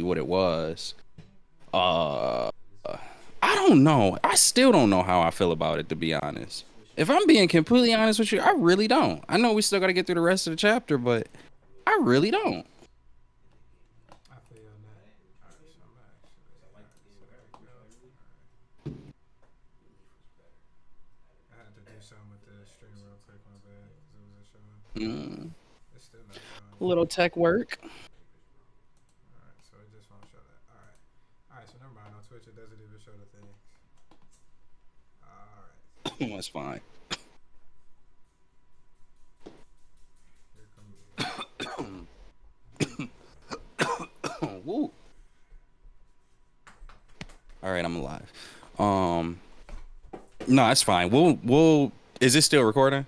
exactly what it was. Uh, I don't know. I still don't know how I feel about it, to be honest. If I'm being completely honest with you, I really don't. I know we still got to get through the rest of the chapter, but I really don't. I feel on that. All right, so I'm actually. All right, so there we go. All right. I had to do something with the stream real quick, my bad, because it wasn't showing. Mm, It's still not showing a it. little tech work. All right, so it just won't show that. All right. All right, so never mind. On Twitch, it doesn't even show the things. All right. That's fine. Here comes. Woo. All right, I'm alive. Um, no, it's fine. We'll. Is it still recording?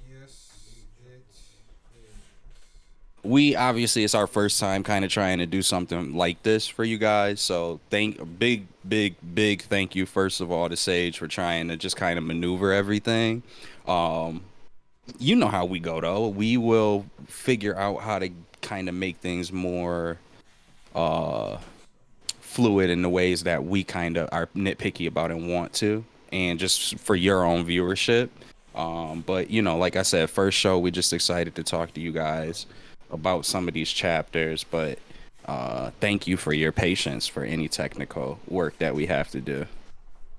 Yes, it is. We obviously it's our first time kind of trying to do something like this for you guys. So big thank you first of all to Sage for trying to just kind of maneuver everything. Um, you know how we go though. We will figure out how to kind of make things more uh fluid in the ways that we kind of are nitpicky about and want to, and just for your own viewership. But you know, like I said, first show, we just excited to talk to you guys about some of these chapters. But thank you for your patience for any technical work that we have to do.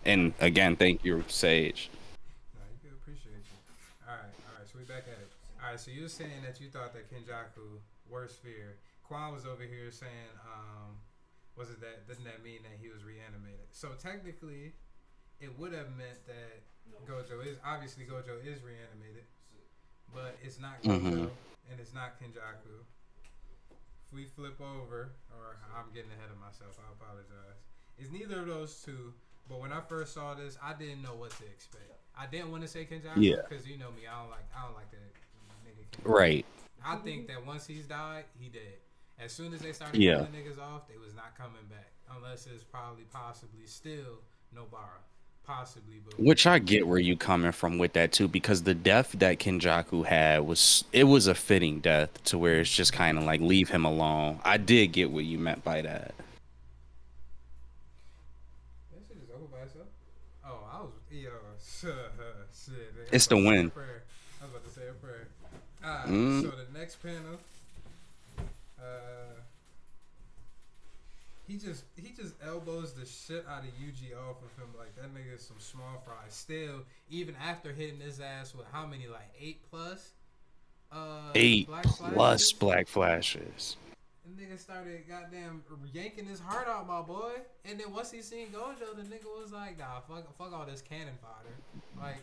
And again, thank you, Sage. No, you can appreciate you. All right, so we back at it. All right, so you were saying that you thought that Kenjaku worst fear. Quan was over here saying, was it that? Doesn't that mean that he was reanimated? So technically, it would have meant that Gojo is obviously Gojo is reanimated, but it's not Mm-hmm. Gojo and it's not Kenjaku. If we flip over, or I'm getting ahead of myself, I apologize. It's neither of those two. But when I first saw this, I didn't know what to expect. I didn't want to say Kenjaku Yeah. because you know me, I don't like that nigga Kenjaku. Right. I think that once he's died, he dead. As soon as they started Yeah. killing niggas off, they was not coming back unless it's probably possibly still Nobara, possibly, but we Which don't I know. get where you coming from with that too, because the death that Kenjaku had was a fitting death to where it's just kind of like leave him alone. I did get what you meant by that. That shit is over by itself. Oh, I was shit. I was It's about the to say a win. prayer. I was about to say a prayer. Alright, so Mm, the next panel, uh, he just elbows the shit out of Yuji off of him like that nigga is some small fry. Still, even after hitting his ass with how many like 8+ eight black plus flashes, black flashes. the nigga started goddamn yanking his heart out, my boy. And then once he seen Gojo, the nigga was like, nah, fuck all this cannon fodder. Like,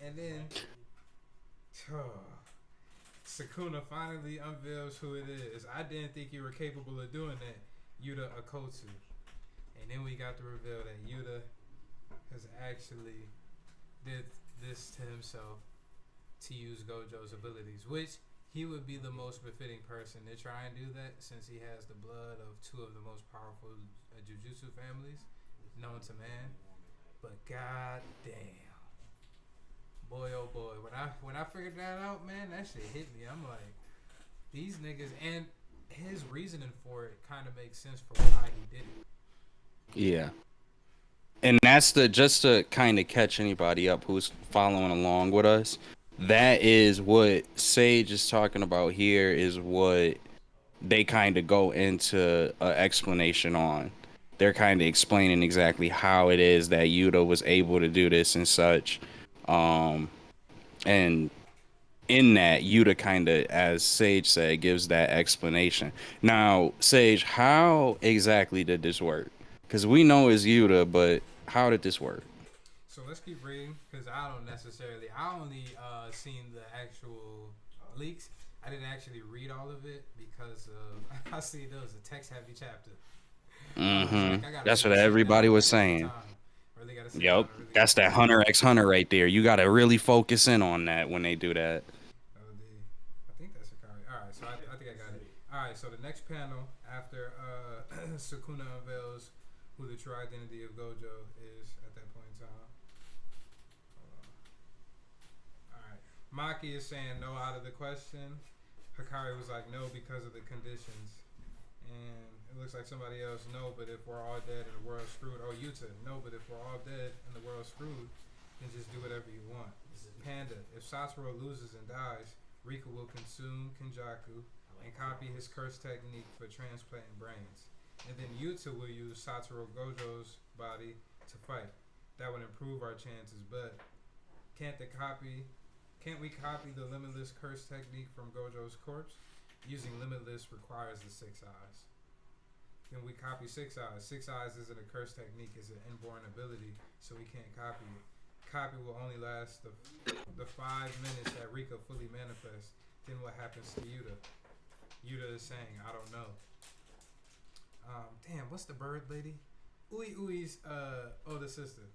and then Sukuna finally unveils who it is. I didn't think you were capable of doing that, Yuta Akotsu. And then we got to reveal that Yuta has actually did this to himself to use Gojo's abilities, which he would be the most befitting person to try and do that since he has the blood of two of the most powerful jujutsu families known to man. But god damn, boy oh boy, when I figured that out, man, that shit hit me. I'm like, these niggas, and his reasoning for it kind of makes sense for why he did it. Yeah. And that's the just to kind of catch anybody up who's following along with us. That is what Sage is talking about here is what they kind of go into an explanation on. They're kind of explaining exactly how it is that Yuta was able to do this and such. Um, and in that, Yuta kind of, as Sage said, gives that explanation. Now, Sage, how exactly did this work? Because we know it's Yuta, but how did this work? So let's keep reading because I don't necessarily. I only seen the actual leaks. I didn't actually read all of it because I see it was a text heavy chapter. I was Mm-hmm. like, I gotta That's what really sit down everybody and was I got some saying. time. Really gotta sit Yep. down and really get That's some that time. Hunter x Hunter right there. You got to really focus in on that when they do that. LD. I think that's Sakari. All right, so I think I got it. All right, so the next panel after Sukuna unveils who the true identity of Gojo is at that point in time. All right, Maki is saying no out of the question. Hikari was like no because of the conditions. looks like somebody else. No, but if we're all dead and the world's screwed. Oh, Yuta. No, but if we're all dead and the world's screwed, then just do whatever you want. Panda. If Satoru loses and dies, Rika will consume Kenjaku and copy his curse technique for transplanting brains. And then Yuta will use Satoru Gojo's body to fight. That would improve our chances, but can't the copy can't we copy the limitless curse technique from Gojo's corpse? Using limitless requires the 6 eyes. Can we copy 6 eyes? 6 eyes isn't a curse technique, it's an inborn ability, so we can't copy it. Copy will only last the 5 minutes that Rika fully manifests. Then what happens to Yuta? Yuta is saying, I don't know. Damn, what's the bird lady? Ui's older sister.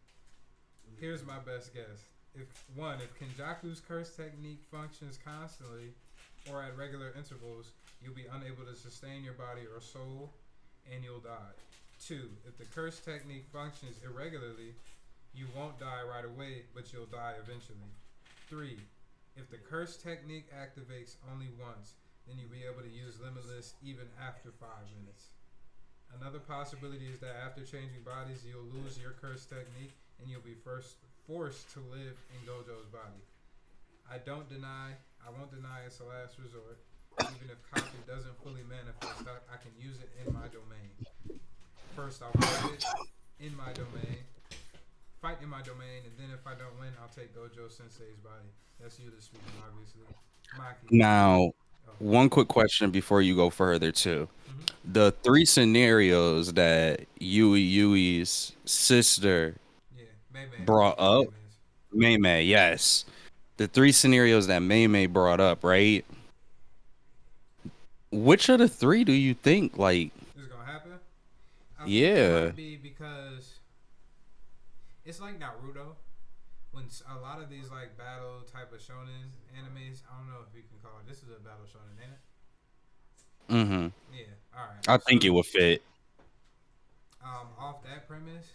Here's my best guess. If Kenjaku's curse technique functions constantly or at regular intervals, you'll be unable to sustain your body or soul, and you'll die. 2. If the curse technique functions irregularly, you won't die right away, but you'll die eventually. 3. If the curse technique activates only once, then you'll be able to use limitless even after 5 minutes. Another possibility is that after changing bodies, you'll lose your curse technique and you'll be forced to live in Gojo's body. I won't deny it's a last resort. Even if copy doesn't fully manifest, I can use it in my domain. First, I'll fight it in my domain, and then if I don't win, I'll take Gojo Sensei's body. That's you this speaking, obviously. Maki. Now, Oh. one quick question before you go further too. Mm-hmm. The 3 scenarios that Yui's sister Yeah, May brought up, Mei Mei, yes. The 3 scenarios that Mei Mei brought up, right? Which of the 3 do you think, like, This is gonna happen? I think yeah. it might be because it's like Naruto. When a lot of these like battle type of shonen animes, I don't know if you can call it. This is a battle shonen, ain't it? Mm-hmm. Yeah. All right. I think it would fit. Off that premise,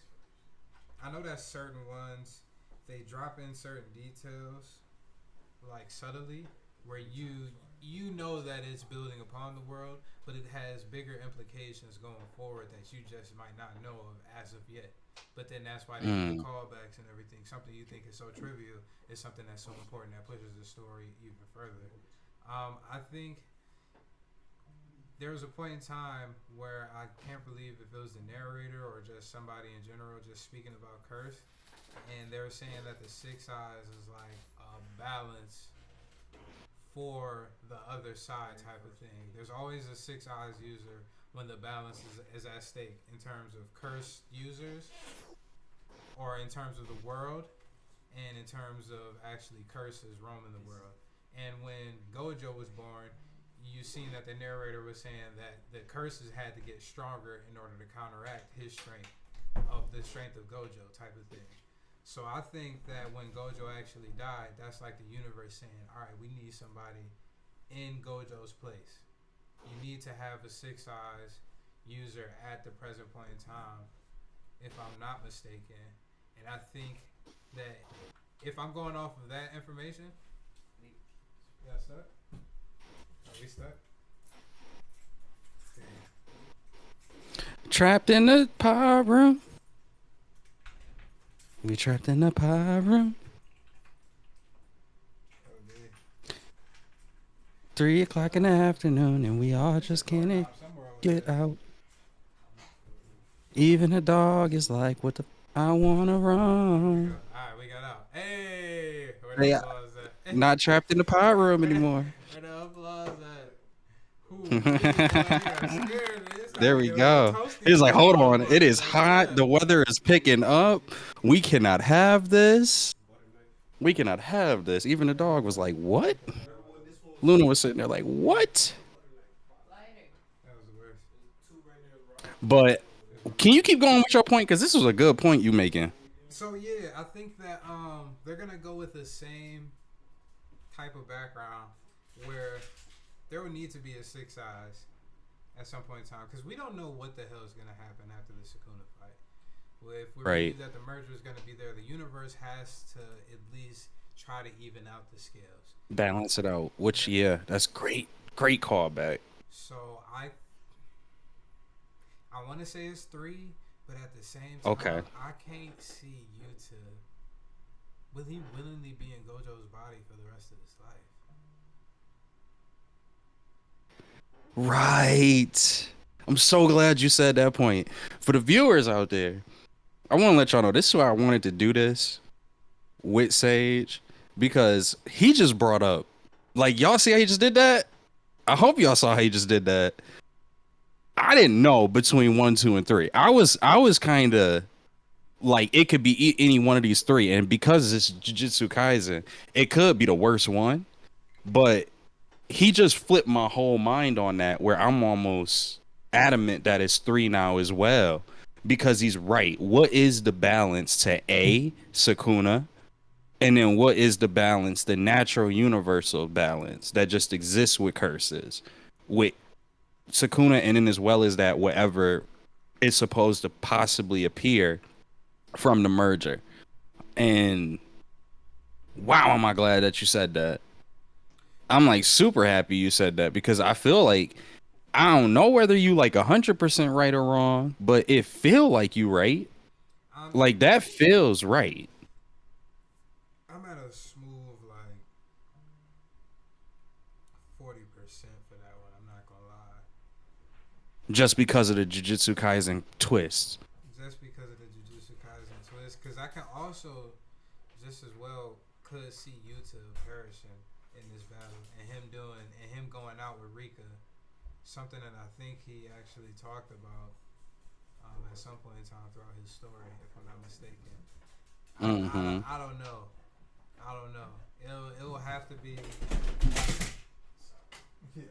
I know that certain ones they drop in certain details, like subtly, where you know that it's building upon the world, but it has bigger implications going forward that you just might not know of as of yet. But then that's why they do the callbacks and everything. Something you think is so trivial is something that's so important that pushes the story even further. I think there was a point in time where I can't believe if it was the narrator or just somebody in general just speaking about curse, and they were saying that the 6 eyes is like a balance for the other side type of thing. There's always a 6 eyes user when the balance is at stake in terms of cursed users or in terms of the world and in terms of actually curses roaming the world. And when Gojo was born, you seen that the narrator was saying that the curses had to get stronger in order to counteract his strength of the strength of Gojo type of thing. So I think that when Gojo actually died, that's like the universe saying, all right, we need somebody in Gojo's place. You need to have a 6 eyes user at the present point in time, if I'm not mistaken. And I think that if I'm going off of that information, yeah, stuck? Are we stuck? Damn. Trapped in the pie room. We trapped in the pie room. Oh, 3 o'clock in the afternoon, and we all just can't get out. Even a dog is like, what the? I wanna run. Alright, we got out. Hey! Where the applause at? Not trapped in the pie room anymore. Where the applause at? Ooh, scared. There we go. He's like, hold on. It is hot. The weather is picking up. We cannot have this. We cannot have this. Even the dog was like, what? Luna was sitting there like, what? That was the worst. But can you keep going with your point? Because this was a good point you making. So yeah, I think that they're gonna go with the same type of background where there will need to be a 6 eyes at some point in time because we don't know what the hell is gonna happen after the Sukuna fight. Well, if we believe that the merger is gonna be there, the universe has to at least try to even out the scales, Balance it out. Which, yeah, that's great. Great callback. So I want to say it's 3, but at the same Okay. time, I can't see Yuta. Will he willingly be in Gojo's body for the rest of his life? Right. I'm so glad you said that point. For the viewers out there, I want to let y'all know this is why I wanted to do this with Sage because he just brought up, like, y'all see how he just did that? I hope y'all saw how he just did that. I didn't know between 1, 2, and 3. I was kind of like it could be any one of these three, and because it's Jujutsu Kaisen, it could be the worst one. But he just flipped my whole mind on that, where I'm almost adamant that it's 3 now as well, because he's right. What is the balance to Sukuna, and then what is the balance, the natural universal balance that just exists with curses, with Sukuna, and then as well as that whatever is supposed to possibly appear from the merger. And wow, am I glad that you said that. I'm like super happy you said that because I feel like I don't know whether you like 100% right or wrong, but it feel like you right. I'm Like that feels right. I'm at a smooth like 40% for that one. I'm not gonna lie. Just because of the Jujutsu Kaisen twist. Just because of the Jujutsu Kaisen twist, because I can also just as well could see Yuta perishing in this battle, and him going out with Rika, something that I think he actually talked about at some point in time throughout his story, if I'm not mistaken. Mm-hmm. I don't know. I don't know. It will have to be. Yeah.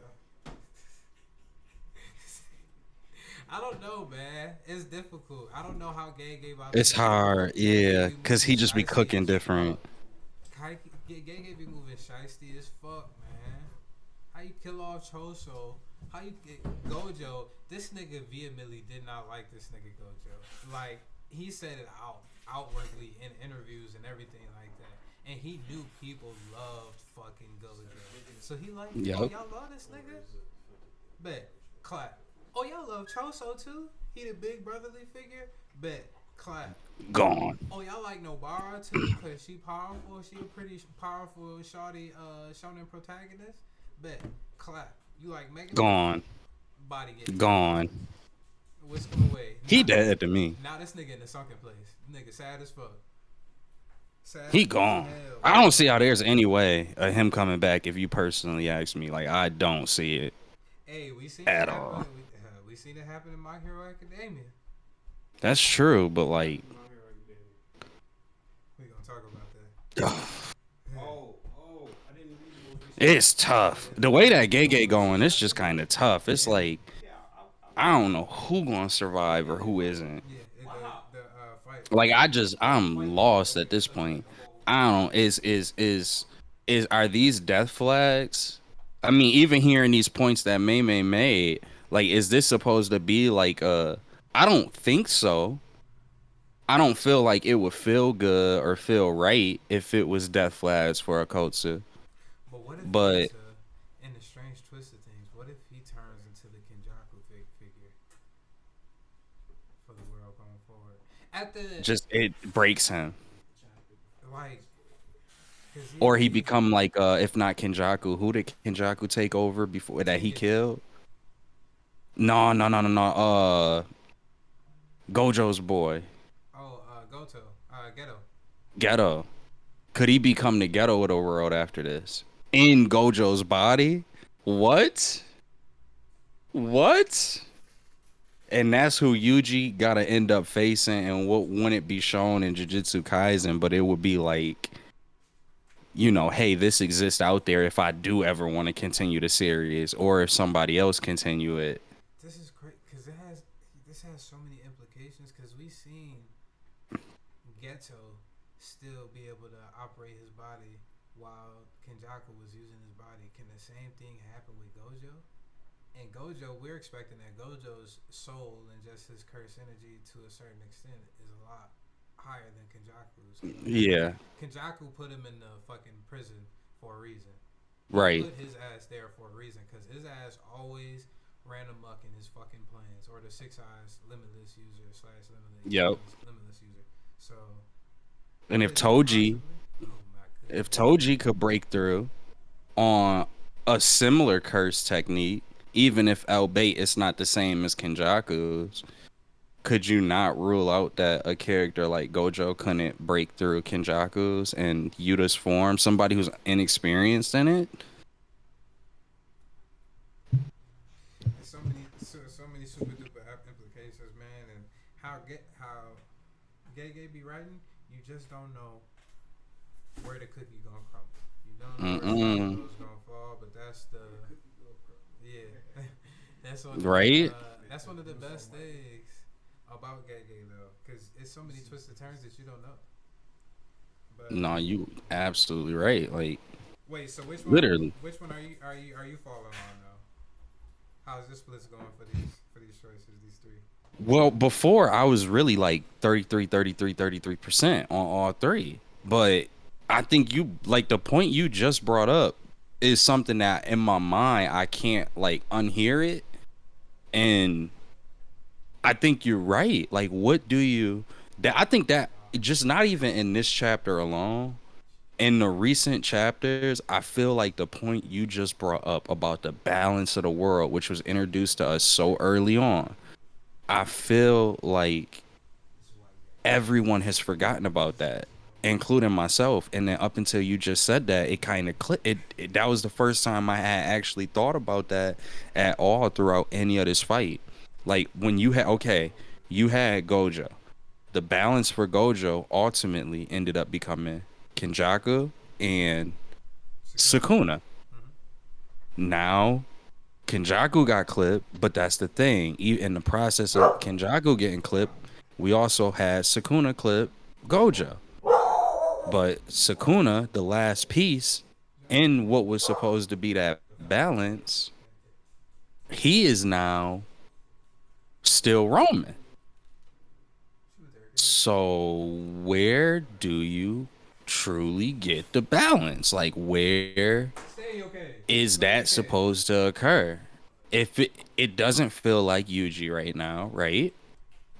I don't know, man. It's difficult. I don't know how Gege about It's to move. hard, Gege yeah, be because moving he just be shiesty cooking as different. fuck. Gege be moving shiesty as fuck, man. How you kill off Choso? How you get Gojo? This nigga vehemently did not like this nigga Gojo. Like he said it outwardly in interviews and everything like that. And he knew people loved fucking Gojo. So he like, oh Yep. y'all love this nigga? Bet. Clap. Oh y'all love Choso too? He the big brotherly figure? Bet. Clap. Gone. Oh y'all like Nobara too? Cause she powerful. She a pretty powerful shawty shonen protagonist? Bet. Clap. You like Megan? Gone. Body get Gone. whisk him away. He dead to me. Now this nigga in the sunken place. Nigga sad as fuck. Sad He as gone. hell. I don't see how there's any way of him coming back if you personally ask me. Like I don't see it Hey, we seen at it happen. all. We seen it happen in My Hero Academia. That's true, but like We gonna talk about that. I didn't read the most it's tough. The way that Gege going, it's just kind of tough. It's like I don't know who gonna survive or who isn't. Yeah, the fight. Like I'm lost at this point. I don't is are these death flags? I mean, even hearing these points that May made, like is this supposed to be like I don't think so. I don't feel like it would feel good or feel right if it was death flags for a Kotsu. But what if But Yuta, in the strange twist of things, what if he turns into the Kenjaku figure for the world going forward? At the just it breaks him. like, Or he become like if not Kenjaku, who did Kenjaku take over before that he killed? No. Gojo's boy, Goto, Ghetto. Ghetto. Could he become the Ghetto of the world after this? In Gojo's body? What? What? And that's who Yuji gotta end up facing, and what wouldn't be shown in Jujutsu Kaisen, but it would be like, you know, hey, this exists out there if I do ever want to continue the series, or if somebody else continue it. This is great because this has so many implications because we seen Ghetto still be able to operate his body while Kenjaku was using his body. Can the same thing happen with Gojo? And Gojo, we're expecting that Gojo's soul and just his curse energy to a certain extent is a lot higher than Kenjaku's. Yeah, Kenjaku put him in the fucking prison for a reason. He right. put his ass there for a reason because his ass always ran amok in his fucking plans, or the Six Eyes Limitless user slash Yep. limitless user. So And if could he Toji, possibly? Oh my if goodness. Toji could break through on a similar curse technique, even if albeit it's not the same as Kenjaku's, could you not rule out that a character like Gojo couldn't break through Kenjaku's and Yuta's form, somebody who's inexperienced in it? There's so many super duper implications, man, and how Gay be writing, you just don't know where the cookie gonna crumble. You don't know where the Mm-mm. dominoes gonna fall, but that's the yeah. Right? That's one of the best things about Gay though, because it's so many twisted turns that you don't know. But No, you absolutely right. Like wait, so literally. which one are you falling on though? How's this splits going for these choices, these three? Well, before I was really like 33, 33, 33% on all three. But I think you like the point you just brought up is something that in my mind I can't like unhear it. And I think you're right. Like what do you that I think that just not even in this chapter alone, in the recent chapters, I feel like the point you just brought up about the balance of the world, which was introduced to us so early on, I feel like everyone has forgotten about that, including myself. And then up until you just said that, it kind of clicked. That was the first time I had actually thought about that at all throughout any of this fight. Like when you had you had Gojo. The balance for Gojo ultimately ended up becoming Kenjaku and Sukuna. Now Kenjaku got clipped, but that's the thing. In the process of Kenjaku getting clipped, we also had Sukuna clip Gojo. But Sukuna, the last piece in what was supposed to be that balance, he is now still roaming. So where do you truly get the balance? Like where Stay okay. is that supposed to occur? If it doesn't feel like Yuji right now, right?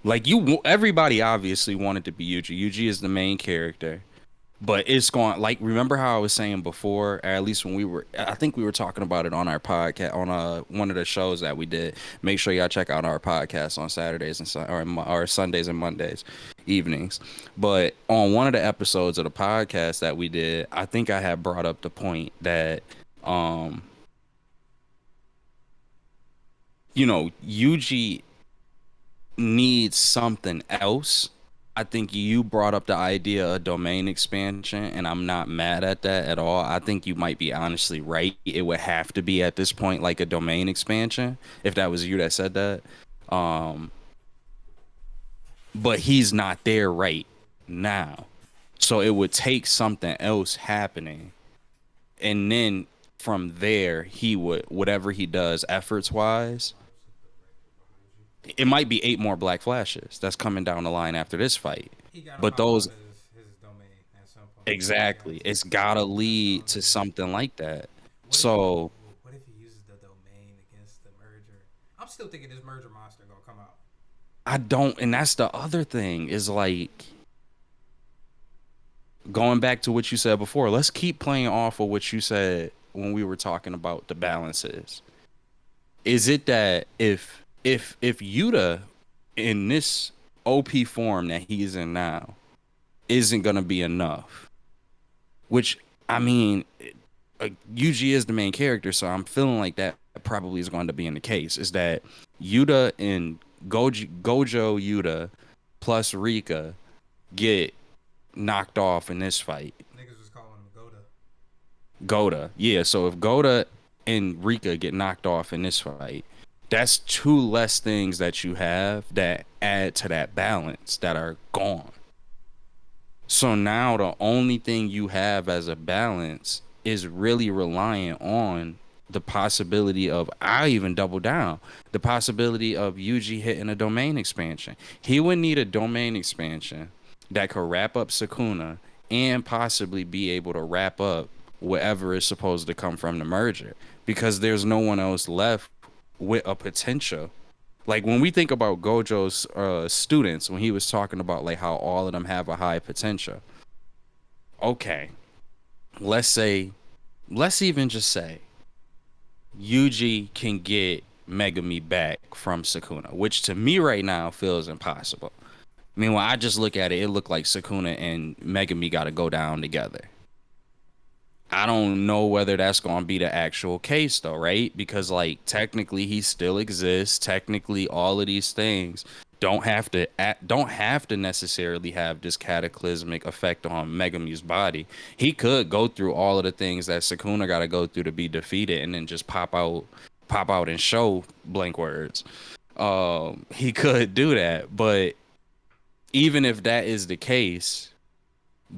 Like everybody obviously wanted to be Yuji. Yuji is the main character, but it's going like remember how I was saying before, or at least when I think we were talking about it on our podcast on one of the shows that we did. Make sure y'all check out our podcast on Saturdays and or Sundays and Mondays evenings. But on one of the episodes of the podcast that we did, I think I had brought up the point that um Yuji needs something else. I think you brought up the idea of domain expansion, and I'm not mad at that at all. I think you might be honestly right. It would have to be at this point like a domain expansion, if that was you that said that. Um, but he's not there right now. So it would take something else happening. And then from there, he would, whatever he does efforts wise, it might be 8 more Black Flashes that's coming down the line after this fight. He gotta But pop off those his domain at some point. exactly, it's gotta lead to something like that. What if So what if he uses the domain against the merger? I'm still thinking this merger monster gonna come out. I don't, and that's the other thing is like going back to what you said before. Let's keep playing off of what you said when we were talking about the balances. Is it that if Yuta in this OP form that he's in now isn't gonna be enough? Which I mean, Yuji is the main character, so I'm feeling like that probably is going to be in the case. Is that Yuta and Gojo Yuta plus Rika get knocked off in this fight? Niggas was calling him Goda. Goda, yeah. So if Goda and Rika get knocked off in this fight, that's 2 less things that you have that add to that balance that are gone. So now the only thing you have as a balance is really reliant on the possibility of, I even double down, the possibility of Yuji hitting a domain expansion. He would need a domain expansion that could wrap up Sukuna and possibly be able to wrap up whatever is supposed to come from the merger, because there's no one else left with a potential. Like when we think about Gojo's students, when he was talking about like how all of them have a high potential. Okay, let's say, let's even just say Yuji can get Megami back from Sukuna, which to me right now feels impossible. I mean, when I just look at it, it looked like Sukuna and Megami got to go down together. I don't know whether that's going to be the actual case though, right? Because like technically he still exists. Technically all of these things don't have to necessarily have this cataclysmic effect on Megami's body. He could go through all of the things that Sukuna got to go through to be defeated and then just pop out and show blank words. He could do that, but even if that is the case,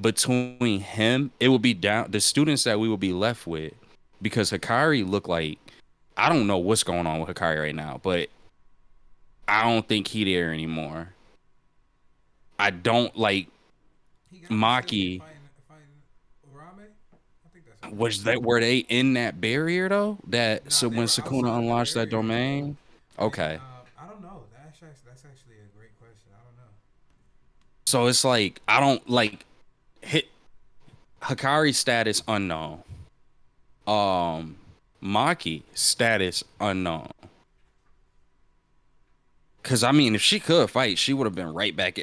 between him, it will be down the students that we will be left with, because Hikari look like, I don't know what's going on with Hikari right now, but I don't think he there anymore. I don't like He got to still be Maki. fighting Urame. I think that's it. Was that were they in that barrier though? That Nah, so they when were Sukuna outside the unlocks that barrier. domain, And okay. I don't know. That's actually a great question. I don't know. So it's like I don't like hit Hikari status unknown. Maki status unknown. Cause I mean, if she could fight, she would have been right back.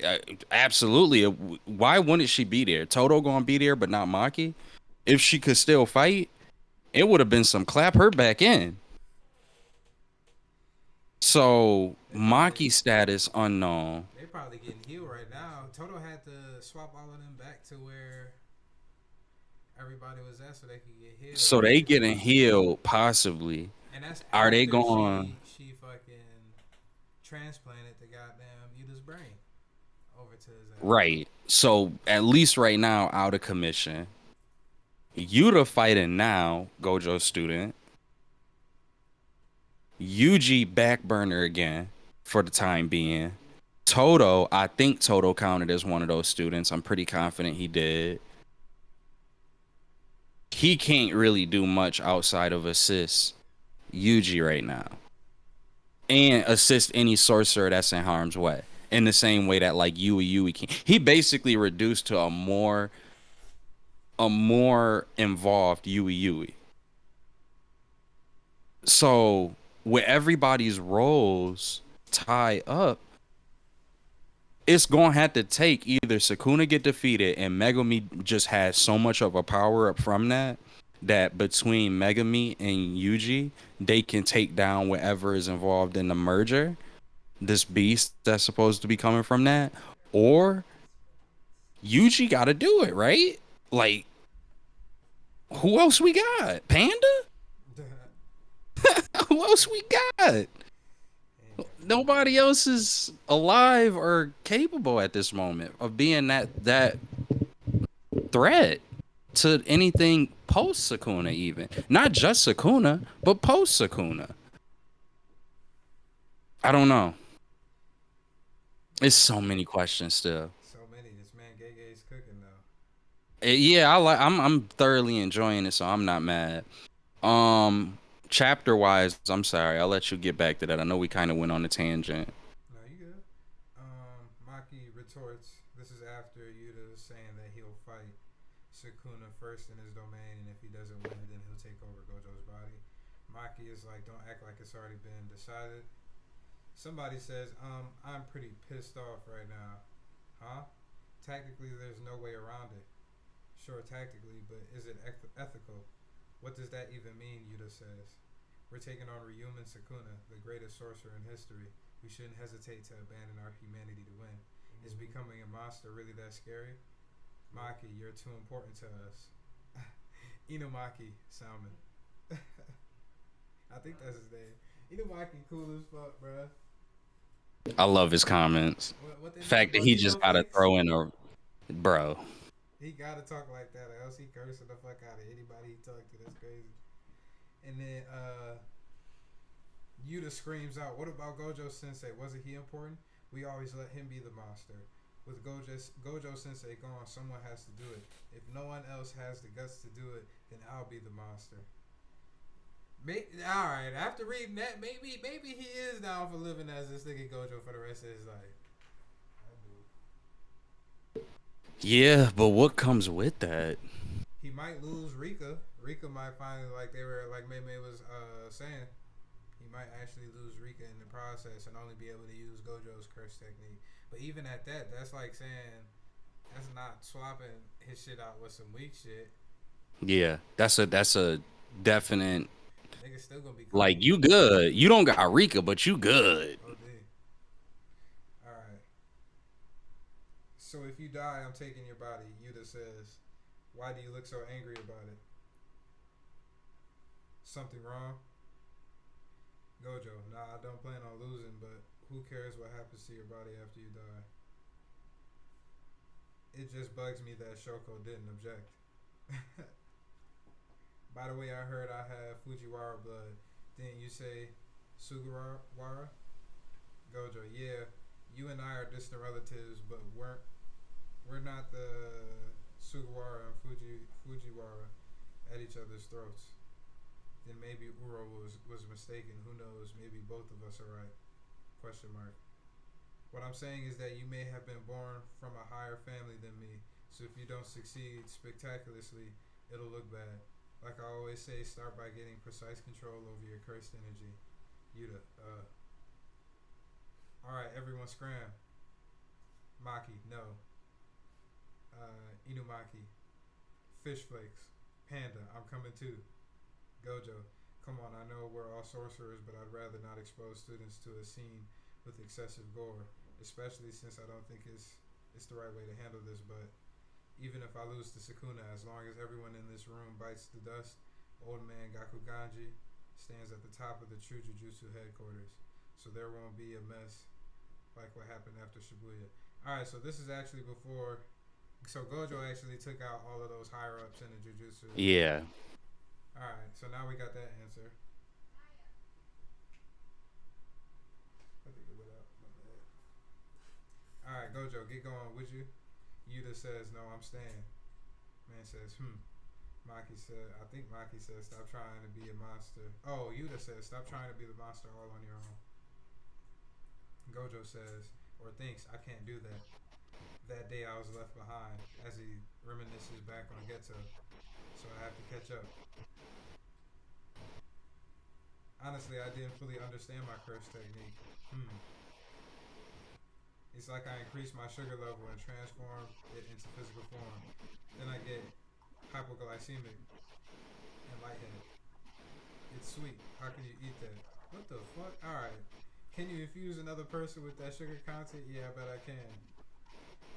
Absolutely. Why wouldn't she be there? Toto gonna be there, but not Maki. If she could still fight, it would have been some clap her back in. So They probably Maki status unknown. they probably getting healed right now. Toto had to swap all of them back to where everybody was at so they could get healed. So they getting healed possibly. And that's Are they after going she fucking transplanted the goddamn Yuda's brain over to his ass. right? So at least right now, out of commission. Yuta fighting now, Gojo student. Yuji back burner again for the time being. Toto, I think Toto counted as one of those students. I'm pretty confident he did. He can't really do much outside of assist Yuji right now. And assist any sorcerer that's in harm's way. In the same way that like Yui can. He basically reduced to a more involved Yui. So with everybody's roles tie up, it's gonna have to take either Sukuna get defeated and Megami just has so much of a power up from that between Megami and Yuji, they can take down whatever is involved in the merger, this beast that's supposed to be coming from that, or Yuji got to do it, right? Like, who else we got? Panda? Who else we got? Nobody else is alive or capable at this moment of being that threat to anything post Sukuna, even not just Sukuna, but post Sukuna. I don't know. It's so many questions still. So many. This man Gege's cooking though. Yeah, I'm thoroughly enjoying it, so I'm not mad. Chapter wise, I'm sorry, I'll let you get back to that. I know we kind of went on a tangent. No, you good. Maki retorts, this is after Yuta saying that he'll fight Sukuna first in his domain, and if he doesn't win, then he'll take over Gojo's body. Maki is like, don't act like it's already been decided. Somebody says, I'm pretty pissed off right now. Huh? Tactically, there's no way around it. Sure, tactically, but is it ethical? What does that even mean, Yuta says. We're taking on Ryuman Sukuna, the greatest sorcerer in history. We shouldn't hesitate to abandon our humanity to win. Is becoming a monster really that scary? Maki, you're too important to us. Inumaki Salmon. I think that's his name. Inumaki cool as fuck, bruh. I love his comments. What they The know fact that about he Nino just gotta Fix? throw in a bro. He gotta talk like that, or else he cursing the fuck out of anybody he talk to. That's crazy. And then Yuta screams out, "What about Gojo Sensei? Wasn't he important? We always let him be the monster. With Gojo Sensei gone, someone has to do it. If no one else has the guts to do it, then I'll be the monster." All right. After reading that, maybe he is down for living as this nigga Gojo for the rest of his life. Yeah, but what comes with that? He might lose Rika. Rika might finally, like they were, like May was saying, he might actually lose Rika in the process and only be able to use Gojo's curse technique. But even at that, that's like saying that's not swapping his shit out with some weak shit. Yeah, that's a definite. Nigga still gonna be Like cold. you good. You don't got Rika, but you good. OD. All right. So if you die, I'm taking your body. Yuta says, "Why do you look so angry about it? Something wrong?" Gojo, nah, I don't plan on losing, but who cares what happens to your body after you die? It just bugs me that Shoko didn't object. By the way, I heard I have Fujiwara blood. Didn't you say Sugawara? Gojo, yeah, you and I are distant relatives, but we're not the Sugawara and Fujiwara at each other's throats. Then maybe Uro was mistaken. Who knows? Maybe both of us are right. Question mark. What I'm saying is that you may have been born from a higher family than me, so if you don't succeed spectacularly, it'll look bad. Like I always say, start by getting precise control over your cursed energy. Yuta, alright, everyone scram. Maki, no. Inumaki, fish flakes. Panda, I'm coming too. Gojo, come on, I know we're all sorcerers, but I'd rather not expose students to a scene with excessive gore, especially since I don't think it's the right way to handle this, but even if I lose to Sukuna, as long as everyone in this room bites the dust, old man Gakuganji stands at the top of the true Jujutsu headquarters, so there won't be a mess like what happened after Shibuya. Alright, so this is actually before. So Gojo actually took out all of those higher ups in the Jujutsu. Yeah. Alright, so now we got that answer. I think it went out. My bad. Alright, Gojo, get going, would you? Yuta says, no, I'm staying. Man says, Maki said, I think Maki says, stop trying to be a monster. Oh, Yuta says, stop trying to be the monster all on your own. Gojo says, or thinks, I can't do that. That day I was left behind, as he reminisces back on Geto, so I have to catch up. Honestly, I didn't fully understand my curse technique. It's like I increase my sugar level and transform it into physical form. Then I get hypoglycemic and lightheaded. It's sweet. How can you eat that? What the fuck? Alright. Can you infuse another person with that sugar content? Yeah, I bet I can.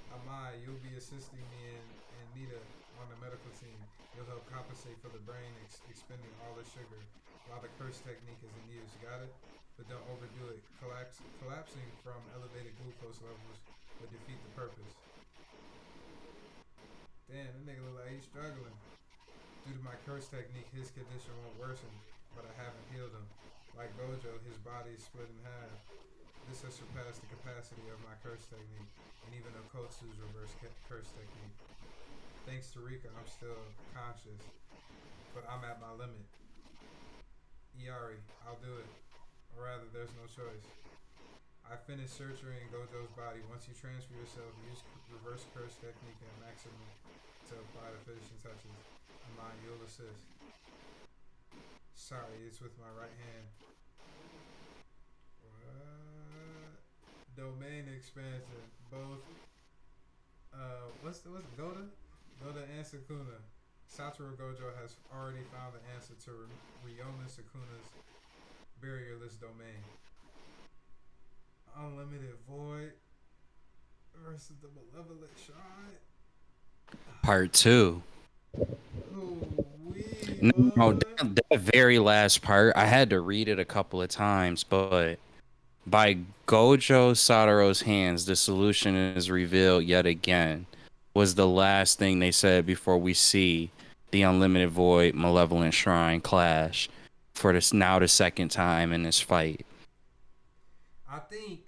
Amai, you'll be assisting me and Nita on the medical team. You'll help compensate for the brain expending all the sugar while the curse technique is in use. Got it? But don't overdo it. Collapsing from elevated glucose levels would defeat the purpose. Damn, that nigga look like he's struggling. Due to my curse technique, his condition won't worsen, but I haven't healed him. Like Gojo, his body is split in half. This has surpassed the capacity of my curse technique, and even Okotsu's reverse curse technique. Thanks to Rika, I'm still conscious, but I'm at my limit. Iari, I'll do it. Or rather, there's no choice. I finished surgery in Gojo's body. Once you transfer yourself, use reverse curse technique at maximum to apply the finishing touches. Amon, you'll assist. Sorry, it's with my right hand. What? Domain expansion. Both. What's Goda? Goda and Sukuna. Satoru Gojo has already found the answer to Ryoma Sukuna's barrierless domain. Unlimited Void versus the Malevolent Shrine. Part 2. No, that very last part, I had to read it a couple of times, but by Gojo Satoru's hands, the solution is revealed yet again, was the last thing they said before we see the Unlimited Void Malevolent Shrine clash for this now the second time in this fight. I think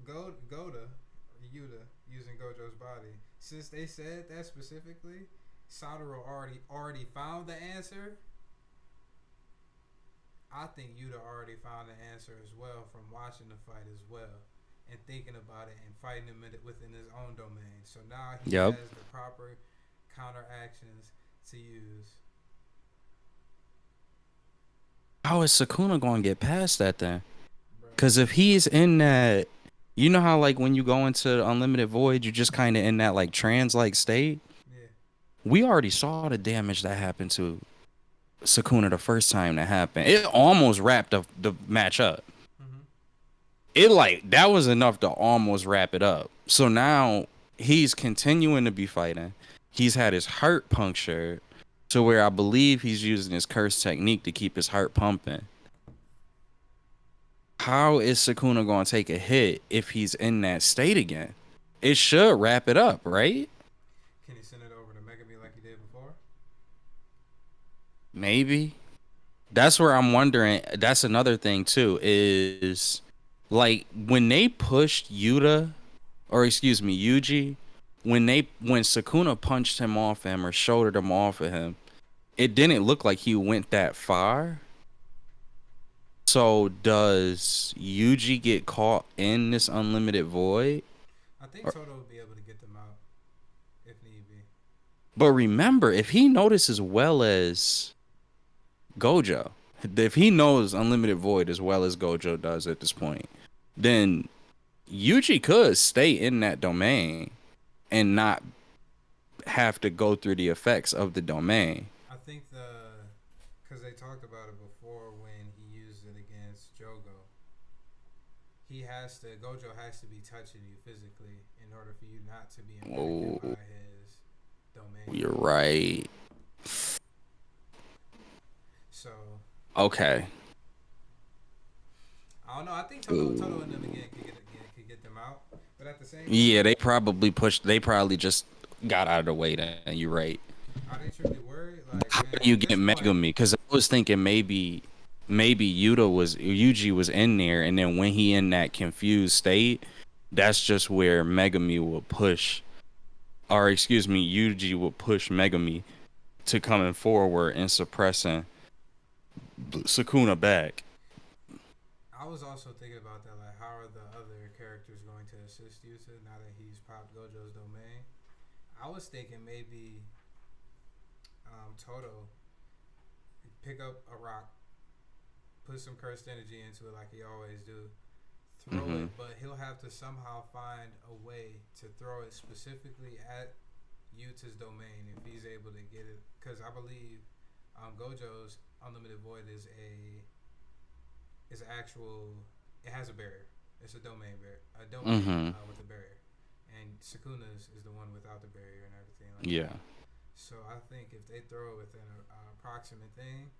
Goda or Yuta using Gojo's body. Since they said that specifically, Satoru already found the answer, I think Yuta already found the answer as well from watching the fight as well and thinking about it and fighting him within his own domain. So now he Yep. has the proper counteractions to use. How is Sakuna going to get past that then? Bro. Because if he's in that, you know how like when you go into Unlimited Void, you just kind of in that like trance-like state. Yeah. We already saw the damage that happened to Sakuna the first time that happened. It almost wrapped the match up. Mm-hmm. It like that was enough to almost wrap it up. So now he's continuing to be fighting. He's had his heart punctured to where I believe he's using his curse technique to keep his heart pumping. How is Sakuna going to take a hit if he's in that state again? It should wrap it up, right? Can he send it over to Megami like he did before? Maybe. That's where I'm wondering. That's another thing too, is like when they pushed Yuta, or excuse me, Yuji, when Sakuna punched him off him or shouldered him off of him, it didn't look like he went that far. So does Yuji get caught in this unlimited void? I think Or- Toto will be able to get them out if need be. But remember, if he notices as well as Gojo, if he knows unlimited void as well as Gojo does at this point, then Yuji could stay in that domain and not have to go through the effects of the domain. I think because they talked about it before when he used it against Jogo. Gojo has to be touching you physically in order for you not to be impacted by his domain. You're right. So Okay. I don't know. I think Toto and them again could get them out, but at the same time, Yeah, they probably just got out of the way then. You're right. are they truly worried? Like, How man, do you at get this point- Megami? Because I was thinking maybe Yuji was in there, and then when he in that confused state, that's just where Megami will push, or excuse me, Yuji will push Megami to coming forward and suppressing Sakuna back. I was also thinking about that. Like, how are the other characters going to assist Yuta now that he's popped Gojo's domain? I was thinking maybe Toto pick up a rock, put some cursed energy into it like he always do, throw it, but he'll have to somehow find a way to throw it specifically at Yuta's domain if he's able to get it. Because I believe Gojo's Unlimited Void is actual. It has a barrier. It's a domain barrier. A domain with a barrier. And Sakuna's is the one without the barrier and everything. Like Yeah. that. So I think if they throw it within an approximate thing,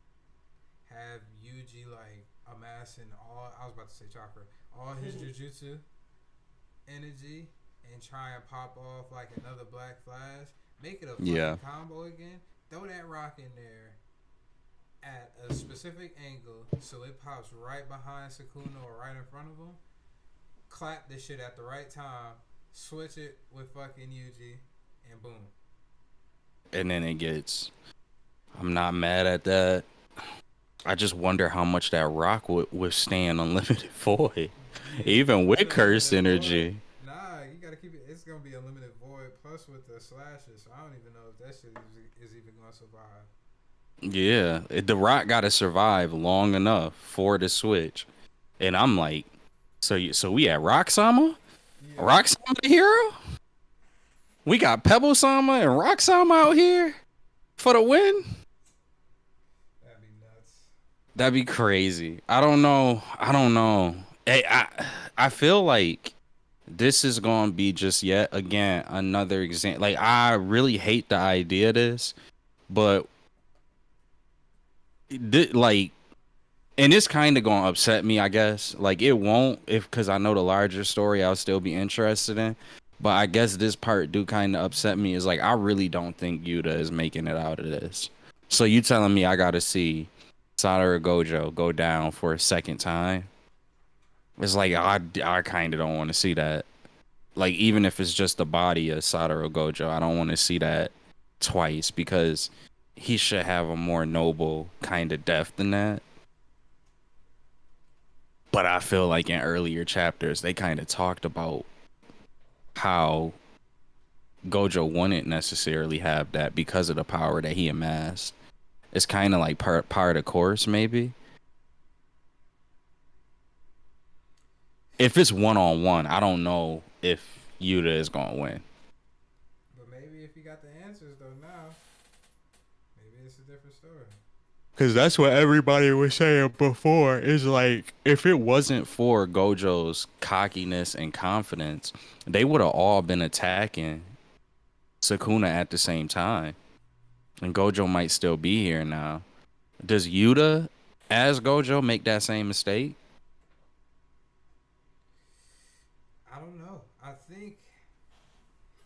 have Yuji like amassing I was about to say chakra, all his jujutsu energy and try and pop off like another Black Flash, make it a fucking combo again, throw that rock in there at a specific angle so it pops right behind Sukuna or right in front of him, clap this shit at the right time, switch it with fucking Yuji, and boom. And then it gets. I'm not mad at that. I just wonder how much that rock would withstand unlimited void, even with cursed energy. Nah, you gotta keep it. It's gonna be unlimited void plus with the slashes. So I don't even know if that shit is even gonna survive. Yeah, the rock got to survive long enough for the switch, and I'm like, so we at Rock Sama, Yeah. Rock Sama the hero. We got Pebble Sama and Rock Sama out here for the win. That'd be nuts. That'd be crazy. I don't know. Hey, I feel like this is gonna be just yet again another example. Like I really hate the idea of this, but like, and it's kind of gonna upset me, I guess. Like it won't, because I know the larger story I'll still be interested in. But I guess this part do kind of upset me. Is like I really don't think Yuta is making it out of this. So you telling me I gotta see Satoru Gojo go down for a second time? It's like I kind of don't want to see that. Like even if it's just the body of Satoru Gojo, I don't want to see that twice because he should have a more noble kind of death than that. But I feel like in earlier chapters, they kind of talked about how Gojo wouldn't necessarily have that because of the power that he amassed. It's kind of like part of the course, maybe. If it's 1-on-1, I don't know if Yuta is gonna win. But maybe if you got the answers though now, maybe it's a different story. Because that's what everybody was saying before. Is like, if it wasn't for Gojo's cockiness and confidence, they would have all been attacking Sukuna at the same time. And Gojo might still be here now. Does Yuta, as Gojo, make that same mistake? I don't know. I think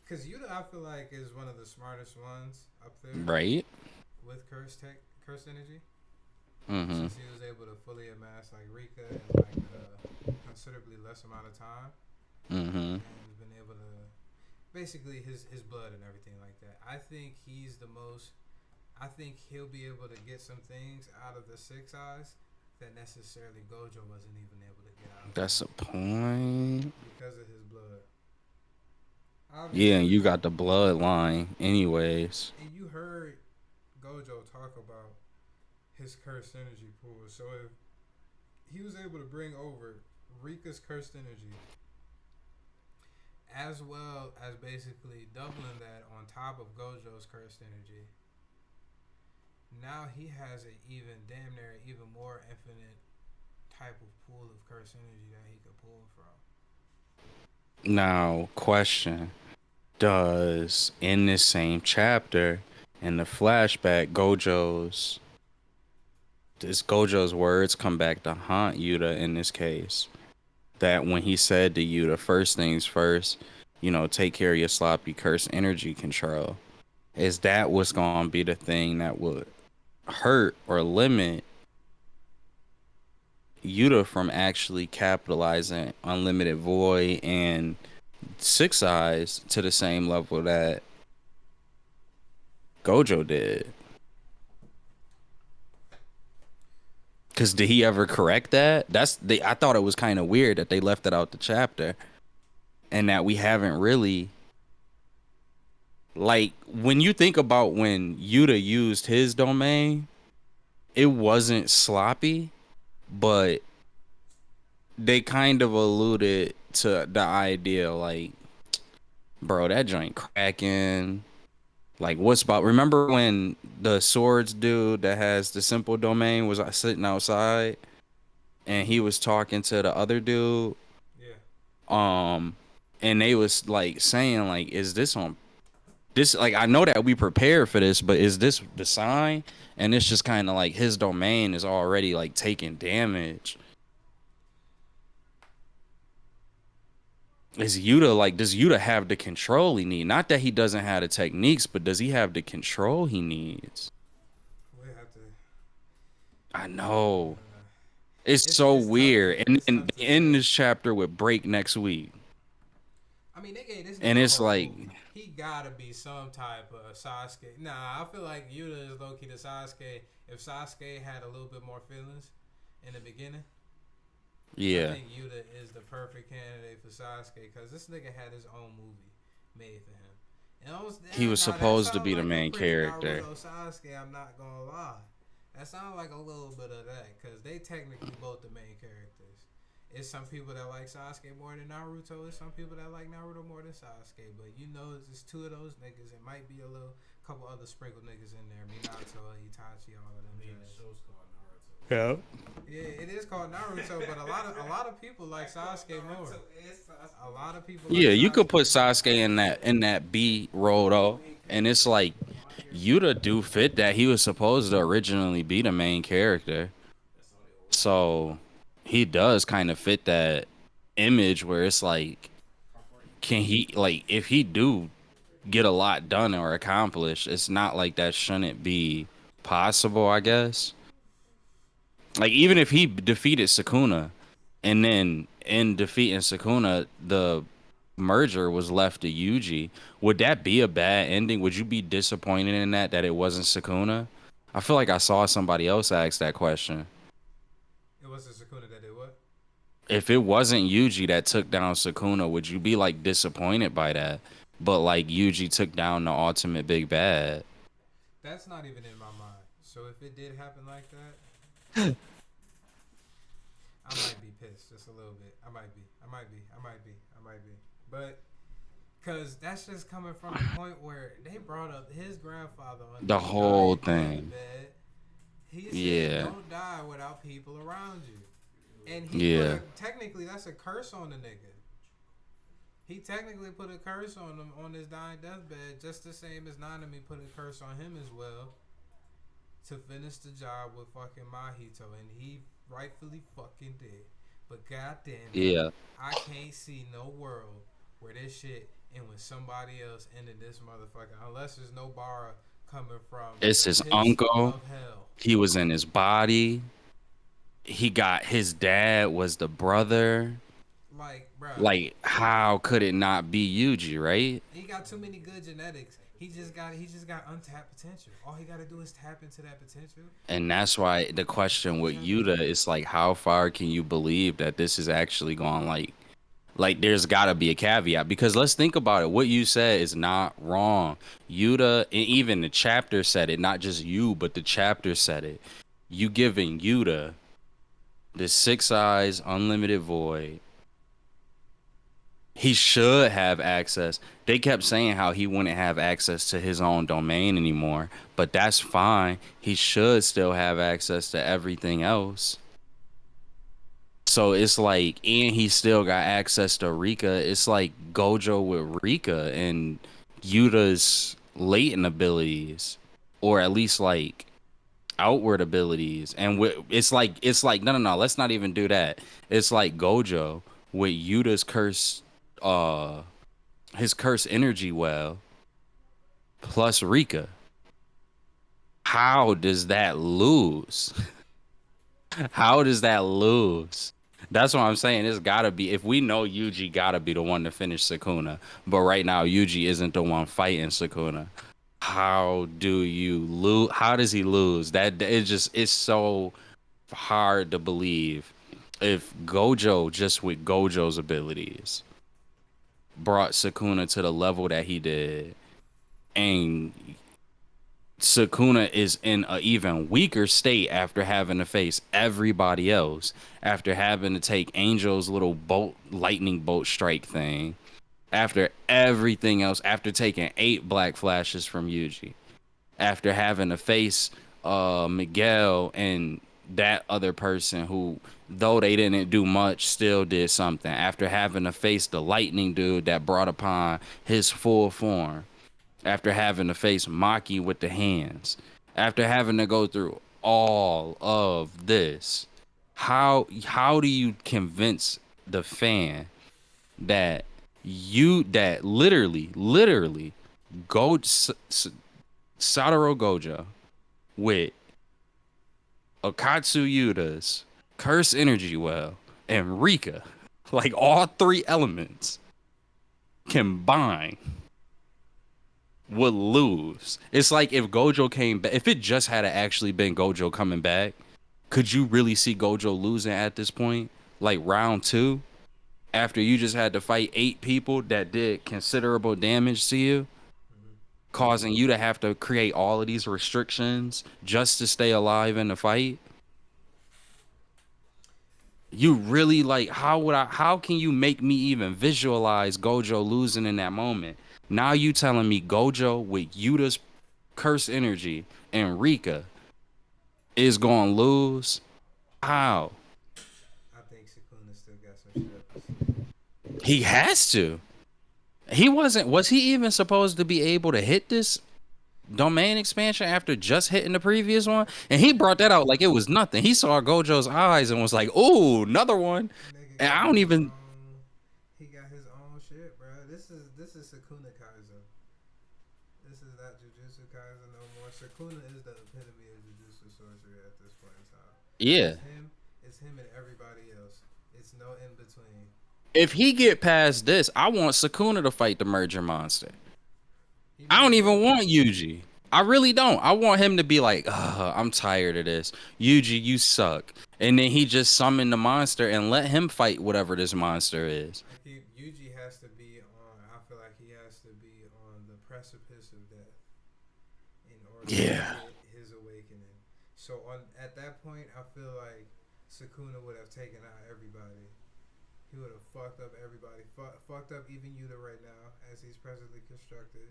because Yuta, I feel like is one of the smartest ones up there, Right? with curse energy. Mm-hmm. Since he was able to fully amass like Rika in like a considerably less amount of time, Mm-hmm. and has been able to basically his blood and everything like that. I think he's the most. I think he'll be able to get some things out of the Six Eyes that necessarily Gojo wasn't even able to get out. That's a point. Because of his blood. Yeah, and Obviously, you got the bloodline, anyways. and you heard Gojo talk about his cursed energy pool. So if he was able to bring over Rika's cursed energy, as well as basically doubling that on top of Gojo's cursed energy, now he has an even more infinite type of pool of cursed energy that he could pull from. Now, question. Does, in this same chapter, in the flashback, Gojo's words come back to haunt Yuta in this case? That when he said to Yuta, first things first, take care of your sloppy curse energy control. Is that what's going to be the thing that would hurt or limit Yuta from actually capitalizing Unlimited Void and Six Eyes to the same level that Gojo did? Because did he ever correct that? I thought it was kind of weird that they left it out the chapter, and that we haven't really, like, when you think about when Yuta used his domain, it wasn't sloppy, but they kind of alluded to the idea, like, bro, that joint cracking. Like, what's about? Remember when the swords dude that has the simple domain was sitting outside, and he was talking to the other dude, Yeah. and they was like saying, like, is this on this? Like, I know that we prepared for this, but is this the sign? And it's just kind of like his domain is already like taking damage. Does Yuta have the control he needs? Not that he doesn't have the techniques, but does he have the control he needs? We have to. I know. Uh, It's so it's weird. tough. And It's then tough they to end say. this chapter with break next week. I mean, they gave this And nigga a it's whole like, movie. He gotta be some type of Sasuke. Nah, I feel like Yuta is low key the Sasuke. If Sasuke had a little bit more feelings in the beginning, I yeah. think Yuta is the perfect candidate for Sasuke because this nigga had his own movie made for him. And He was now that supposed to sound be the like a main pretty character. Naruto Sasuke, I'm not gonna lie. That sounds like a little bit of that because they technically both the main characters. It's some people that like Sasuke more than Naruto. It's some people that like Naruto more than Sasuke. But you know, it's just two of those niggas. It might be a couple other sprinkled niggas in there. Minato, Itachi, all of them. I mean, the guys. show's called Naruto. Yeah. Yeah, it is called Naruto, but a lot of people like Sasuke more. Naruto is Sasuke. A lot of people. Yeah, Like you could put Sasuke. Sasuke in that B role though. And it's like Yuta do fit that. He was supposed to originally be the main character. So he does kind of fit that image where it's like, can he, like, if he do get a lot done or accomplished, it's not like that shouldn't be possible, I guess. Like, even if he defeated Sukuna, and then in defeating Sukuna, the merger was left to Yuji. Would that be a bad ending? Would you be disappointed in that it wasn't Sukuna? I feel like I saw somebody else ask that question. It was a Sukuna that did what? If it wasn't Yuji that took down Sukuna, would you be like disappointed by that? But like Yuji took down the ultimate big bad. That's not even in my mind. So if it did happen like that, I might be pissed just a little bit. I might be. I might be. I might be. I might be. But because that's just coming from the point where they brought up his grandfather on The his whole dying thing. deathbed. He said, Yeah. "Don't die without people around you." And he put Yeah. a, technically that's a curse on the nigga. He technically put a curse on him on his dying deathbed, just the same as Nanami put a curse on him as well to finish the job with fucking Mahito, and he rightfully fucking did. But goddamn it, Yeah. I can't see no world where this shit and when somebody else ended this motherfucker, unless there's no Bara coming from It's the his pits uncle. of hell. He was in his body. He got his dad was the brother. Like, bruh, Like, how could it not be Yuji, right? he got too many good genetics. He just got untapped potential. All he gotta do is tap into that potential. And that's why the question with Yuta is like, how far can you believe that this is actually going like there's got to be a caveat because let's think about it. What you said is not wrong. Yuta, and even the chapter said it, not just you, but the chapter said it. You giving Yuta the six eyes, unlimited void. He should have access. They kept saying how he wouldn't have access to his own domain anymore, but that's fine. He should still have access to everything else. So it's like, and he still got access to Rika. It's like Gojo with Rika and Yuta's latent abilities, or at least like outward abilities. And it's like no. Let's not even do that. It's like Gojo with Yuta's curse, uh, his curse energy well plus Rika. How does that lose? How does that lose? That's what I'm saying. It's gotta be if we know Yuji gotta be the one to finish Sukuna, but right now Yuji isn't the one fighting Sukuna. How do you lose? How does he lose? It's so hard to believe if Gojo just with Gojo's abilities brought Sukuna to the level that he did, and Sukuna is in an even weaker state after having to face everybody else, after having to take Angel's little bolt, lightning bolt strike thing, after everything else, after taking 8 black flashes from Yuji, after having to face Miguel and that other person who, though they didn't do much, still did something, after having to face the lightning dude that brought upon his full form, after having to face Maki with the hands, after having to go through all of this, how do you convince the fan that that literally go Satoru Gojo with Akatsu Yuta's curse energy well and Rika, like all 3 elements combined, would lose? It's like if Gojo came back, if it just had actually been Gojo coming back, could you really see Gojo losing at this point? Like round 2, after you just had to fight 8 people that did considerable damage to you, causing you to have to create all of these restrictions just to stay alive in the fight. You really like how can you make me even visualize Gojo losing in that moment? Now you telling me Gojo with Yuta's curse energy and Rika is going to lose? How? I think Sukuna still got some shit up his sleeve. He has to. Was he even supposed to be able to hit this domain expansion after just hitting the previous one? And he brought that out like it was nothing. He saw Gojo's eyes and was like, "Ooh, another one." Nigga And I got don't his even. own. He got his own shit, bro. This is Sukuna Kaizen. This is not Jujutsu Kaisen no more. Sukuna is the epitome of Jujutsu sorcery at this point in time. Yeah. It's him and everybody else. It's no in between. If he get past this, I want Sukuna to fight the merger monster. He I might don't do even it. want Yuji. I really don't. I want him to be like, ugh, I'm tired of this. Yuji, you suck. And then he just summon the monster and let him fight whatever this monster is. Like Yuji has to be on. I feel like he has to be on the precipice of death in order to Yeah. get his awakening. So on at that point, I feel like Sukuna would have taken out everybody. He would have fucked up everybody. Fucked up even Yuta right now, as he's presently constructed.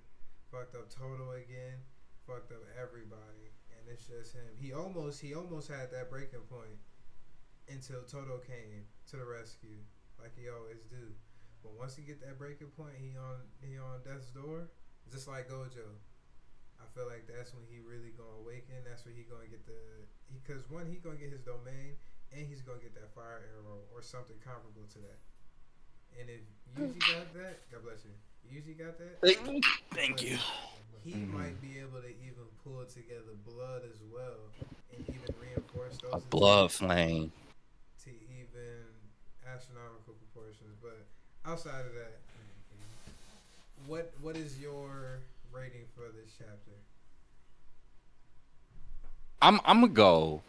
Fucked up Toto again. Fucked up everybody, and it's just him. He almost had that breaking point until Toto came to the rescue, like he always do. But once he get that breaking point, he on death's door, just like Gojo. I feel like that's when he really gonna awaken. That's when he gonna get because one, he gonna get his domain, and he's gonna get that fire arrow or something comparable to that. And if Yuji got that, God bless you. Yuji got that. Thank you. He might be able to even pull together blood as well, and even reinforce A those blood attacks flame. to even astronomical proportions. But outside of that, what is your rating for this chapter? I'm gonna go.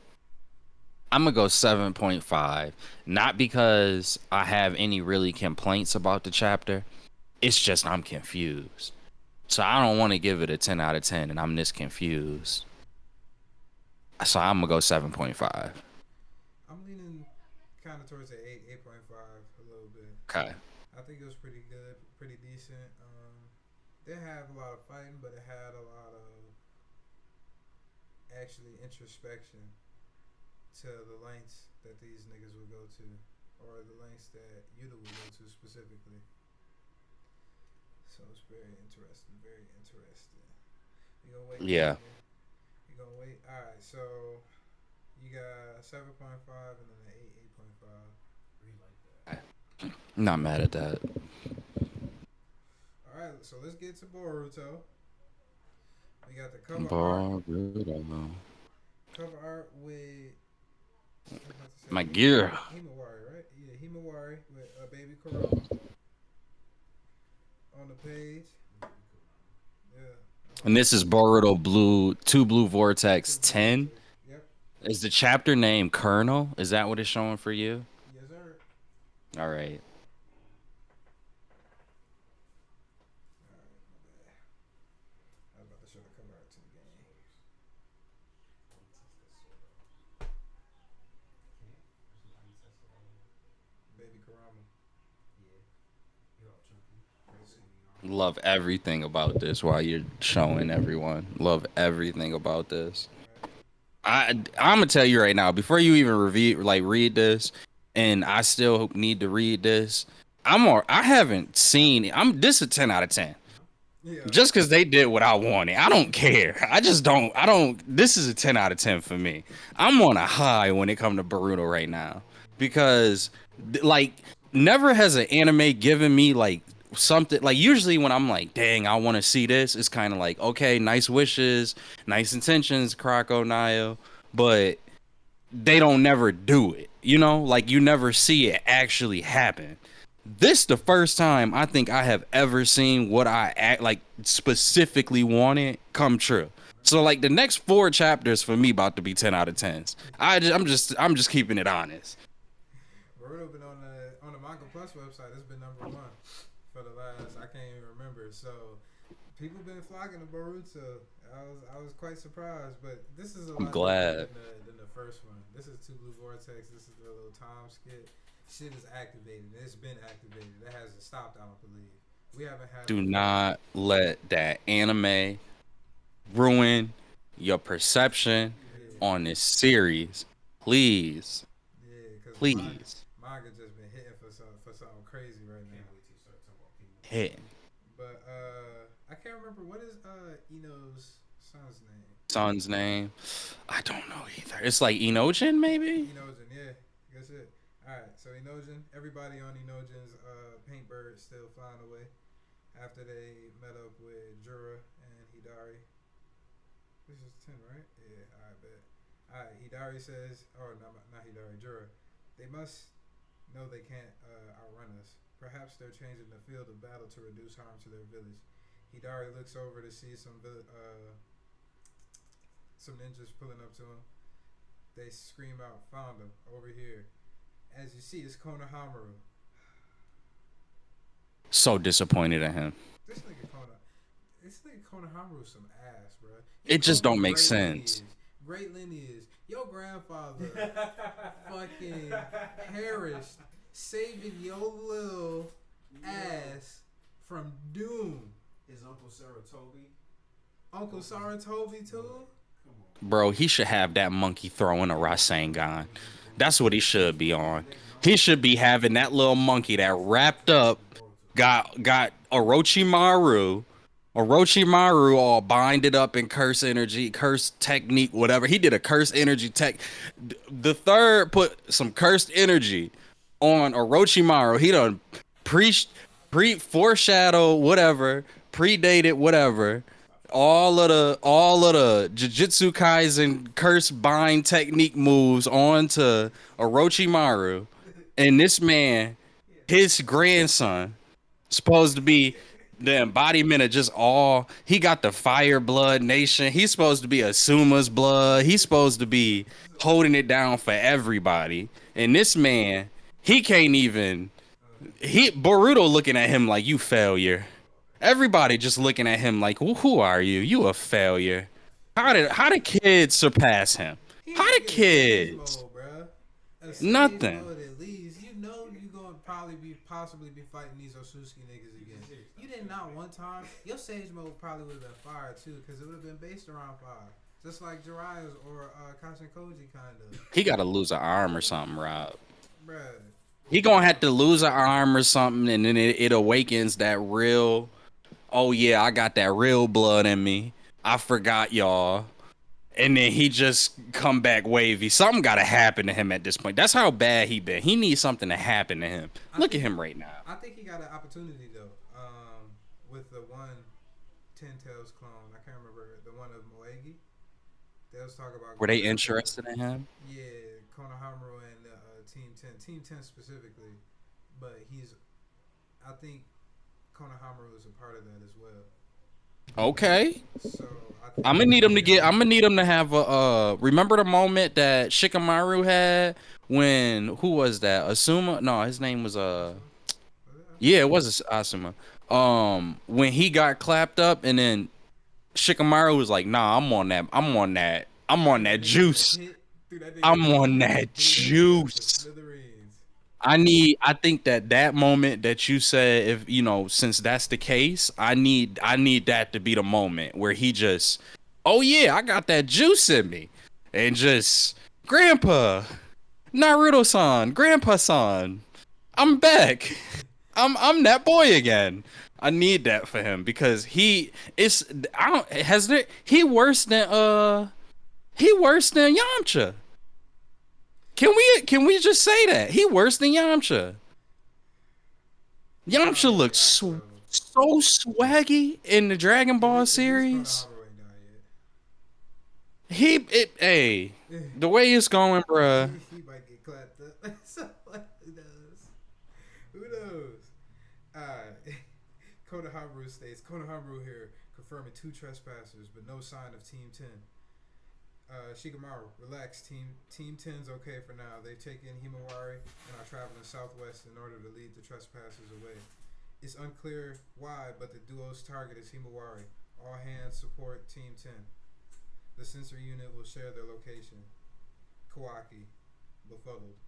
I'm gonna go 7.5. Not because I have any really complaints about the chapter. It's just I'm confused. So I don't want to give it a 10 out of 10, and I'm this confused. So I'm gonna go 7.5. I'm leaning kind of towards an 8.5 a little bit. Okay. I think it was pretty good, pretty decent. Didn't have a lot of fighting, but it had a lot of actually introspection to the lengths that these niggas would go to, or the lengths that Yuta would go to specifically. So it's very interesting, very interesting. You gonna wait? Yeah. You gonna wait? All right. So you got 7.5 and then an 8.5. I'm not mad at that. All right. So let's get to Boruto. We got the cover art. Boruto. Cover art with I'm about to say My gear. Himawari, right? Yeah, Himawari with Baby Kurama on the page. Yeah. And this is Boruto Blue 2 Blue Vortex 10. Yep. Is the chapter name Colonel? Is that what it's showing for you? Yes, sir. All right. All right, my bad. I was about to show the cover art to the game. Baby Kurama. Love everything about this while you're showing everyone. Love everything about this. I'm gonna tell you right now, before you even read this, and I still need to read this. I haven't seen. This is a 10 out of 10. Yeah. Just because they did what I wanted, I don't care. I just don't. I don't. This is a 10 out of 10 for me. I'm on a high when it comes to Boruto right now because, like, never has an anime given me like something. Like, usually when I'm like, dang, I want to see this, it's kind of like, okay, nice wishes, nice intentions, Croco Nio, but they don't never do it. You know, like you never see it actually happen. This the first time I think I have ever seen what like specifically wanted come true. So like the next 4 chapters for me about to be 10 out of 10s. I'm just keeping it honest. Boruto been on the Manga Plus website. It's been #1 for the last I can't even remember. So people been flocking to Boruto. I was quite surprised, but this is a lot Glad. different than the first one. This is Two Blue Vortex. This is the little time skip. Shit is activated. It's been activated. That hasn't stopped. I don't believe. We haven't had. Do not let that anime ruin your perception Yeah, on this series. Please. yeah, because Please. manga just been hitting for something crazy right now. Hit. But I can't remember what is Ino's son's name. Son's name. I don't know either. It's like Enojin, maybe? Enojin, yeah, that's it. All right, so Enojin, everybody on Enojin's paint bird still flying away after they met up with Jura and Hidari. This is 10, right? Yeah, all right, bet. All right, Hidari says, or not Hidari, Jura. They must No, they can't outrun us. Perhaps they're changing the field of battle to reduce harm to their village. Hidari looks over to see some ninjas pulling up to him. They scream out, "Found him over here!" As you see, it's Konohamaru. So disappointed in him. This nigga Kona, this nigga Konohamaru some ass, bro. He It just come from don't make great sense. lineage. Great lineage. Your grandfather fucking perished saving your little ass from doom. His Uncle Saratobi. Uncle Saratobi too? Bro, he should have that monkey throwing a Rasengan. That's what he should be on. He should be having that little monkey that wrapped up, got Orochimaru all binded up in curse energy, curse technique, whatever. He did a curse energy tech. The third put some cursed energy on Orochimaru. He done foreshadow whatever, predated whatever. All of the Jujutsu Kaisen curse bind technique moves onto Orochimaru, and this man, his grandson, supposed to be the embodiment of just all. He got the Fire Blood Nation. He's supposed to be Asuma's blood. He's supposed to be holding it down for everybody. And this man, he can't even. Boruto looking at him like, you failure. Everybody just looking at him like, who are you? You a failure. How did kids surpass him? He How ain't did get kids? stage mode, bruh. A stage Nothing. mode at least. You know you gonna possibly be fighting these Osuski niggas again. You did not one time. Your sage mode probably would have been fire too, because it would have been based around fire. Just like Jiraiya's or Kashin Koji kind of. He got to lose an arm or something, Rob. Bruh. He gonna have to lose an arm or something, and then it awakens that real. Oh yeah, I got that real blood in me. I forgot y'all. And then he just come back wavy. Something got to happen to him at this point. That's how bad he been. He needs something to happen to him. Look at him right now. I think he got an opportunity though. With the one Ten Tails clone, I can't remember the one of Moegi. They was talking about. Were they interested in him? Yeah, Konohamaru and Team 10 specifically, but I think Konohamaru is a part of that as well. Okay. So I think I'm gonna need him to have a remember the moment that Shikamaru had when who was that? Asuma? No, his name was yeah, it was Asuma. When he got clapped up and then Shikamaru was like, "Nah, I'm on that juice. I'm on that juice." I think that moment that you said, if you know, since that's the case, I need that to be the moment where he just, oh yeah, I got that juice in me, and just Grandpa, Naruto-san, Grandpa-san, I'm back. I'm that boy again. I need that for him because he worse than Yamcha. Can we just say that he worse than Yamcha? Yamcha looks so swaggy in the Dragon Ball series. Hey, the way it's going, bruh. He might get clapped up. So, who knows? Konohamaru states, Konohamaru here confirming 2 trespassers, but no sign of Team 10. Shikamaru, relax. Team 10's okay for now. They've taken Himawari and are traveling southwest in order to lead the trespassers away. It's unclear why, but the duo's target is Himawari. All hands support Team 10. The sensor unit will share their location. Kawaki, befuddled.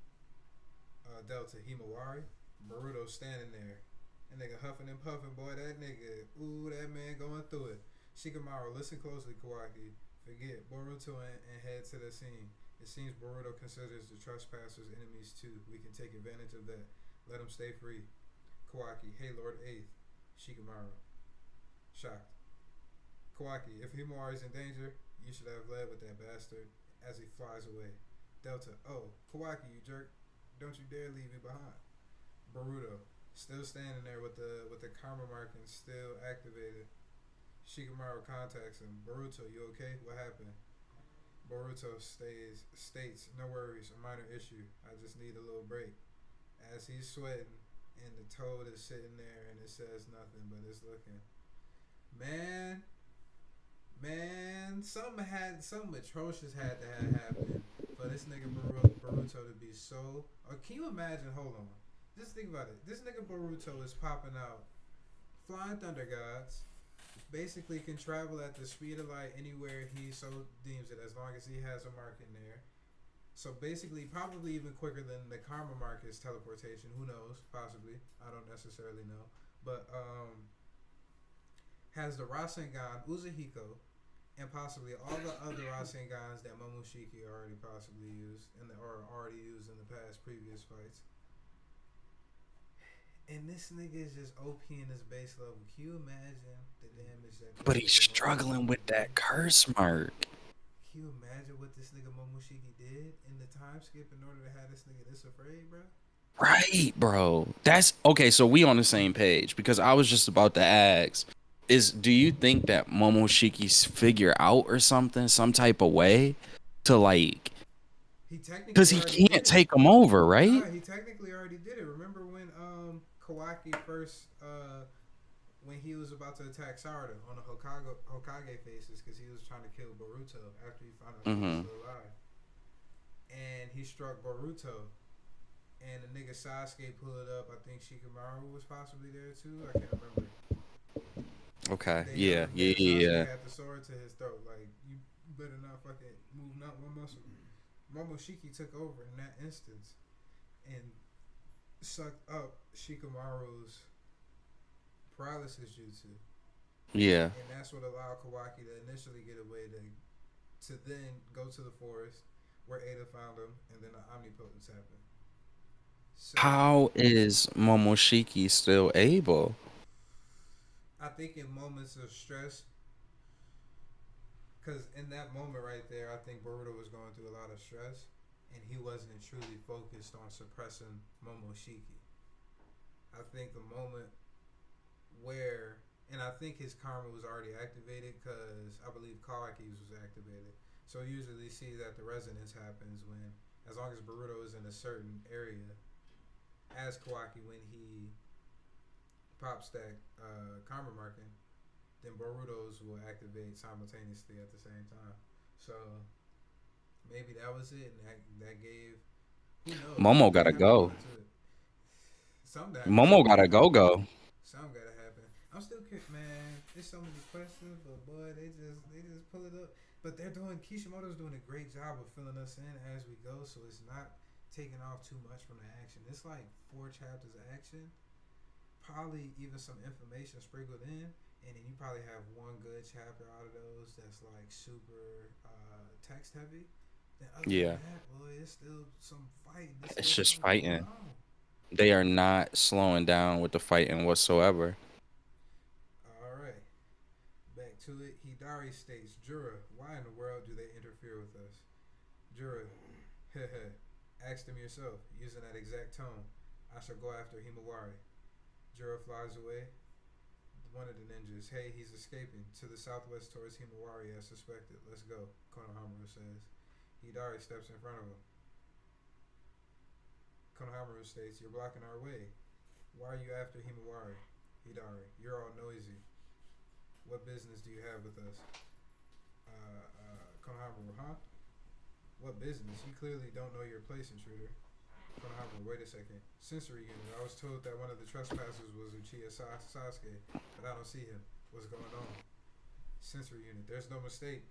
Delta, Himawari. Boruto standing there. That nigga huffing and puffing, boy. That nigga, ooh, that man going through it. Shikamaru, listen closely, Kawaki. Forget Boruto and head to the scene. It seems Boruto considers the trespassers enemies too. We can take advantage of that. Let them stay free. Kawaki, hey Lord 8th. Shikamaru, shocked. Kawaki, if Himawari's in danger, you should have led with that bastard as he flies away. Delta, oh, Kawaki, you jerk. Don't you dare leave me behind. Boruto, still standing there with the karma marking still activated. Shikamaru contacts him. Boruto, you okay? What happened? Boruto states, no worries, a minor issue. I just need a little break. as he's sweating, and the toad is sitting there, and it says nothing, but it's looking. Man, something atrocious had to have happened for this nigga Boruto to be so. Or can you imagine? Hold on, just think about it. This nigga Boruto is popping out flying thunder gods. Basically, can travel at the speed of light anywhere he so deems it, as long as he has a mark in there. So basically, probably even quicker than the Karma Market's teleportation. Who knows? Possibly. I don't necessarily know. But has the Rasengan, Uzahiko, and possibly all the other Rasengans that Momoshiki already possibly used or already used in the past previous fights. And this nigga is just OP in his base level. Can you imagine the damage that this But he's nigga struggling with Momoshiki that did? curse mark. Can you imagine what this nigga Momoshiki did in the time skip in order to have this nigga this afraid, bro? Right, bro. That's okay. So we on the same page because I was just about to ask: do you think that Momoshiki's figure out or something, some type of way to like, He because technically he already did can't it. take him over, right? Nah, he technically already did it. Remember when Kawaki first when he was about to attack Sarada on the Hokage faces because he was trying to kill Boruto after he found out he was Mm-hmm. still alive, and he struck Boruto, and the nigga Sasuke pulled up. I think Shikamaru was possibly there too. I can't remember. Okay. They Yeah. Yeah. Sasuke Yeah. had the sword to his throat. Like, you better not fucking move not one muscle. Momoshiki took over in that instance and sucked up Shikamaru's paralysis jutsu, Yeah. and that's what allowed Kawaki to initially get away to then go to the forest where Ada found him, and then the omnipotence happened. So How is Momoshiki still able? I think in moments of stress, because in that moment right there, I think Boruto was going through a lot of stress, and he wasn't truly focused on suppressing Momoshiki. I think the moment where, and I think his karma was already activated because I believe Kawaki's was activated. So you usually see that the resonance happens when, as long as Boruto is in a certain area, as Kawaki when he pops that karma marking, then Boruto's will activate simultaneously at the same time. So maybe that was it, and that gave, who knows? Momo They gotta have to go go. into it. Momo gotta go. Some gotta happen. I'm still kidding, man. There's so many questions, but boy, they just pull it up. But Kishimoto's doing a great job of filling us in as we go, so it's not taking off too much from the action. It's like 4 chapters of action, probably even some information sprinkled in, and then you probably have one good chapter out of those that's like super text heavy. Then other than Yeah. that, boy, it's still some fighting. There's It's still just something going fighting. on. They are not slowing down with the fighting whatsoever. All right. Back to it. Hidari states, Jura, why in the world do they interfere with us? Jura, ask them yourself, using that exact tone. I shall go after Himawari. Jura flies away. One of the ninjas, hey, he's escaping to the southwest towards Himawari as suspected. Let's go, Konohamaru says. Hidari steps in front of him. Konohamaru states, you're blocking our way. Why are you after Himawari? Hidari, you're all noisy. What business do you have with us? Konohamaru, huh? What business? You clearly don't know your place, intruder. Konohamaru, wait a second. Sensory unit. I was told that one of the trespassers was Uchiha Sasuke, but I don't see him. What's going on? Sensory unit. There's no mistake.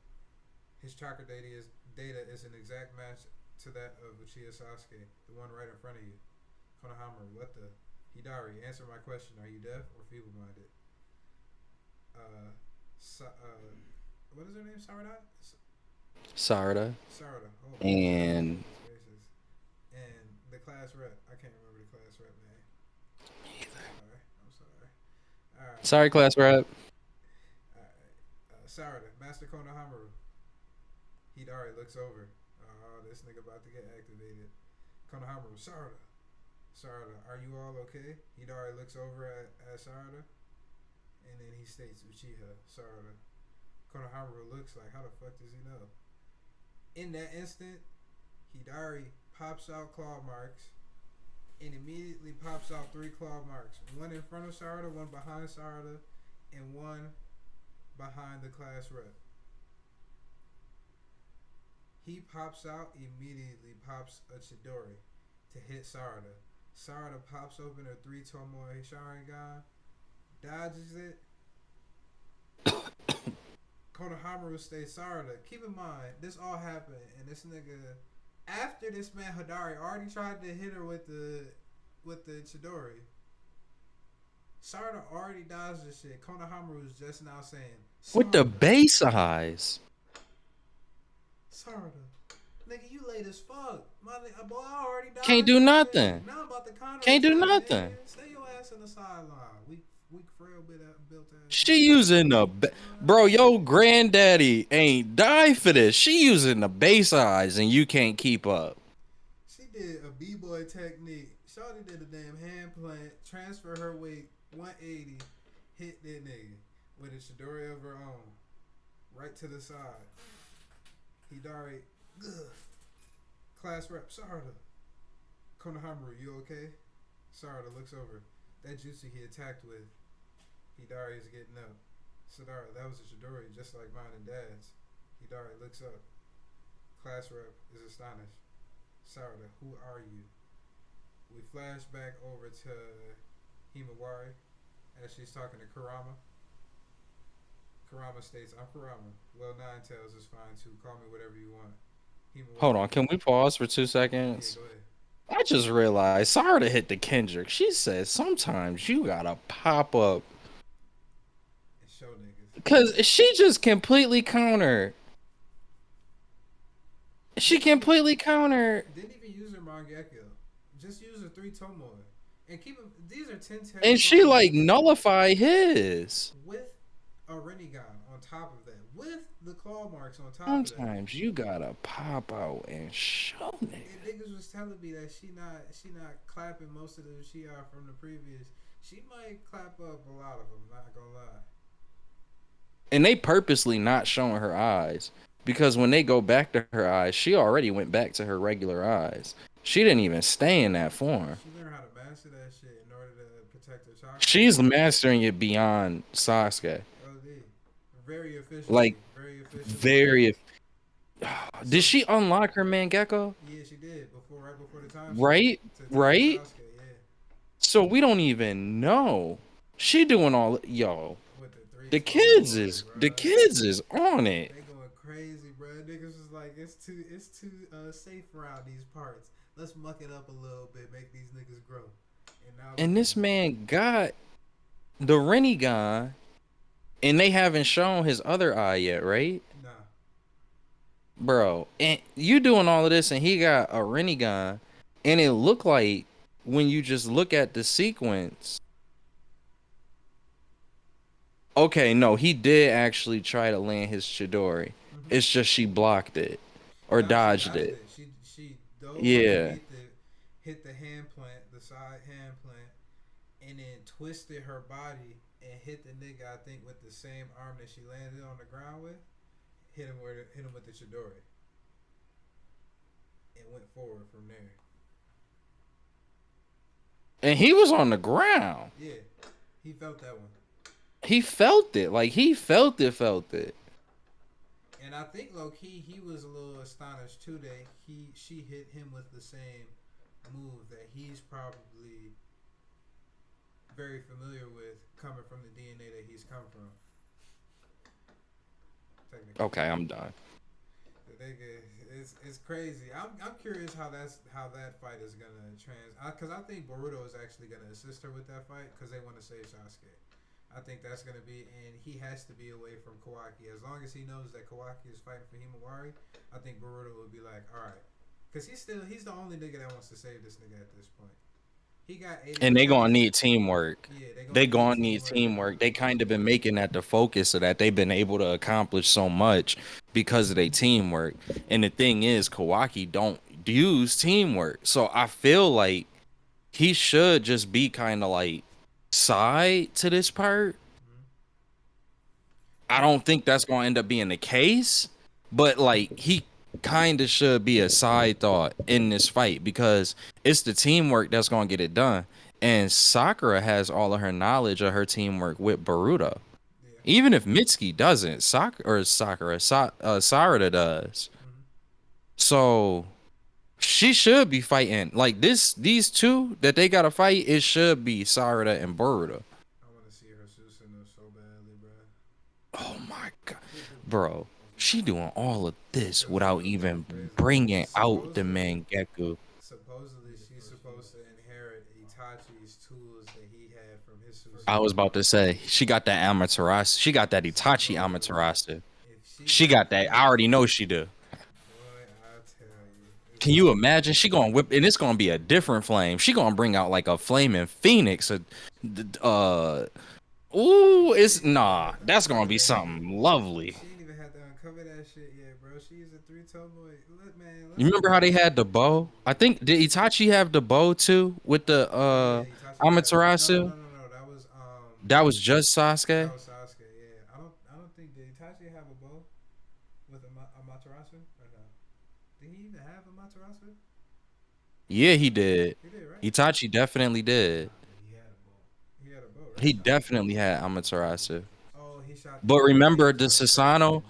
His chakra data is an exact match to that of Uchiha Sasuke, the one right in front of you. Konohamaru, what the? Hidari, answer my question. Are you deaf or feeble-minded? What is her name? Sarada? Sarada. Sarada. Oh my And goodness gracious. And the class rep. I can't remember the class rep name. I'm sorry. Alright. sorry, class rep. Alright. Sarada. Master Konohamaru. Hidari looks over. Oh, this nigga about to get activated. Konohamaru. Sarada. Sarada. Are you all okay? Hidari looks over at Sarada. And then he states Uchiha. Sarada. Konohamaru looks like, how the fuck does he know? In that instant, Hidari pops out claw marks and immediately pops out 3 claw marks. One in front of Sarada, one behind Sarada, and one behind the class rep. He pops out, immediately pops a Chidori to hit Sarada. Sarada pops open her 3 Tomoe Sharingan, dodges it. Konohamaru stays Sarada. Keep in mind, this all happened, and this nigga, after this man Hadari already tried to hit her with the Chidori. Sarada already dodged this shit. Konohamaru is just now saying, With the base eyes. Sarada, nigga, you late as fuck. My nigga, boy, I already dodged. Can't do nothing. Now I'm about to counter. Can't do attack, nothing. nigga. Stay your ass in the sideline. Weak frail built ass. She using the bro, yo granddaddy ain't die for this. She using the base eyes and you can't keep up. She did a b-boy technique. Shawty did a damn hand plant, transfer her weight 180, hit that nigga with a Chidori of her own, right to the side. Hidari, ugh. Class rep, Sarada. Konohamaru, you okay? Sarada looks over. That jutsu he attacked with, Hidari is getting up. Sarada, that was a Chidori just like mine and dad's. Hidari looks up. Class rep is astonished. Sarada, who are you? We flash back over to Himawari as she's talking to Kurama. Kurama states, I'm Kurama. Well, Nine Tails is fine too. Call me whatever you want. Himawari, Hold on, can we pause for 2 seconds? Yeah, go ahead. I just realized, sorry to hit the Kendrick. She said sometimes you gotta pop up. And show niggas. Cause she just completely countered. She completely countered. Didn't even use her Mangekyo. Just use her 3 Tomoe. And keep them, these are 10 tails. And she like nullified his. with a Rinnegan on top of that. With the claw marks on top of that. Sometimes you gotta pop out and show And niggas. niggas was telling me that she not clapping most of the Shiar from the previous. She might clap up a lot of them, not gonna lie. And they purposely not showing her eyes. Because when they go back to her eyes, she already went back to her regular eyes. She didn't even stay in that form. She learned how to master that shit in order to protect her chakra. She's mastering it beyond Sasuke. OD. Very efficient. Like, very efficient. Very. Did she unlock her Mangekyo? Yeah, she did right before the time. Right? To Right? Sasuke, yeah. So we don't even know. She doing all yo. With the The kids is on it. They going crazy, bro. Niggas was like, it's too safe around these parts. Let's muck it up a little bit, make these niggas grow. And this man got the Rinnegan, and they haven't shown his other eye yet, right? Nah. Bro, and you doing all of this, and he got a Rinnegan, and it looked like when you just look at the sequence. Okay, no, he did actually try to land his Chidori. Mm-hmm. It's just she blocked it or dodged it. She dove, yeah. Hit the hand plant, the side hand plant, and then twisted her body and hit the nigga, I think, with the same arm that she landed on the ground with. Hit him with the Chidori. And went forward from there. And he was on the ground. Yeah, he felt that one. He felt it. Like, he felt it. And I think low-key, he was a little astonished, too, that she hit him with the same move that he's probably very familiar with coming from the DNA that he's come from. Okay, I'm done. The nigga, it's crazy. I'm curious how that fight is gonna because I think Boruto is actually gonna assist her with that fight because they want to save Sasuke. I think that's gonna be, and he has to be away from Kawaki. As long as he knows that Kawaki is fighting for Himawari, I think Boruto will be like, all right, because he's the only nigga that wants to save this nigga at this point. He got 80. And they gonna need teamwork. Yeah, they gonna need teamwork. They kind of been making that the focus so that they've been able to accomplish so much because of their teamwork. And the thing is, Kawaki don't use teamwork, so I feel like he should just be kind of like side to this part. I don't think that's gonna end up being the case, but like kind of should be a side thought in this fight because it's the teamwork that's gonna get it done. And Sakura has all of her knowledge of her teamwork with Boruto. Yeah. Even if Mitsuki doesn't, Sarada does. Hmm. So she should be fighting like this. These two that they gotta fight, it should be Sarada and Boruto. I want to see her Susanoo so badly, bro. Oh my god, bro. She doing all of this Because without it's even crazy. bringing out the Supposedly, Mangekyo. supposedly she's supposed to inherit Itachi's tools that he had from his I was Susanoo. about to say she got that Amaterasu. She got that Itachi Supposedly, Amaterasu. if she She got got that. I that, already know she do. boy, I tell you, it's Can you gonna be imagine? She gonna whip, and it's gonna be a different flame. She gonna bring out like a flaming phoenix. Uh, ooh, She it's ain't even nah. had to That's gonna uncover be that shit. something lovely. She ain't even had to uncover that shit yet, bro. She's a three-toe boy. Look, man, You let's remember how go. they had the bow? I think did Itachi have the bow too with the Yeah, Itachi had no, no, Amaterasu? no, no, no. That was just That Sasuke. was Sasuke. Yeah, I don't think did Itachi have a bow with a Matarasu or no? Did he even have a Matarasu? Yeah, he did. He did, right? Itachi definitely did. Nah, but he had a ball. He had a bow, right? He definitely had Amaterasu. Oh, he shot the But bow remember first the before he shot the Sasano? flaming.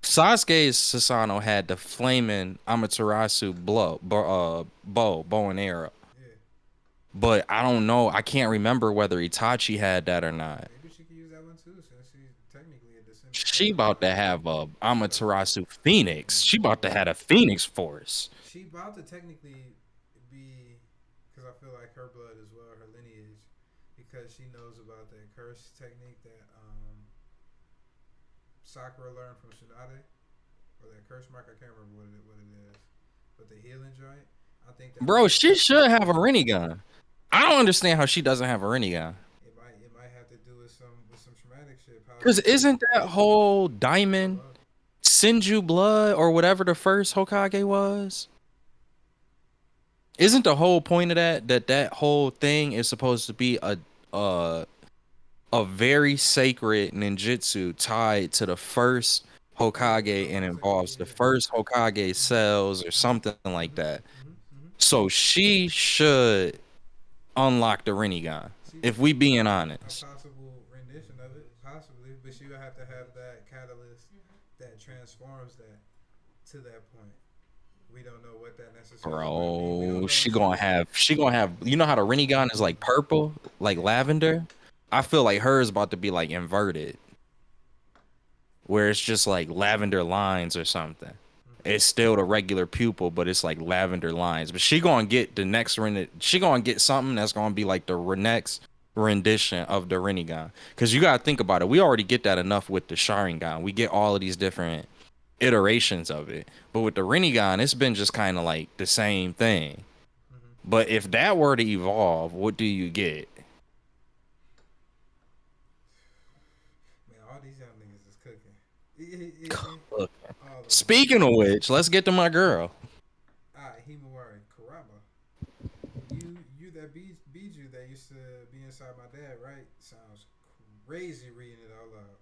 Sasuke's Sasano had the flaming Amaterasu bow and arrow. Yeah, But I don't know. I can't remember whether Itachi had that or not. maybe she could use that one too, since she's technically a descendant She of about to have a Madara. Amaterasu Phoenix. She about to have a Phoenix Force. She about to technically be, because I feel like her blood as well, her lineage, because she knows about that curse technique that Sakura learned from Tsunade, or that curse mark. I can't remember what it is, but the healing joint. I think that Bro, might she affect her should have a too. Rinnegan. I don't understand how she doesn't have a Rinnegan. It might have to do with some traumatic shit Because possibly. isn't that whole Hold diamond up. Senju blood or whatever the first Hokage was? Isn't the whole point of that whole thing is supposed to be a a very sacred ninjutsu tied to the first Yeah, we're Hokage talking and about technique. involves the Yeah. first Hokage Mhm. cells or Mhm. something like Mhm. that. Mhm. Mhm. So she should unlock the Rinnegan, She if could we be being a honest. possible rendition of it, possibly, but she would have to have that catalyst that transforms that to that point. We don't know what that necessarily would be. We don't Bro, know until she gonna have you know how the Rinnegan is like purple, like yeah. lavender? I feel like hers about to be like inverted, where it's just like lavender lines or something. Mhm. It's still the regular pupil, but it's like lavender lines. But she gonna get the next she gonna get something that's gonna be like the next rendition of the Rinnegan. Cause you gotta think about it. We already get that enough with the Sharingan. We get all of these different iterations of it. But with the Rinnegan, it's been just kind of like the same thing. Mhm. But if that were to evolve, what do you get? Man, all these young niggas is cooking. All of them. Speaking of which, let's get to my girl. Alright, Himawari Kurama. You that Biju that used to be inside my dad, right? Sounds crazy reading it out loud.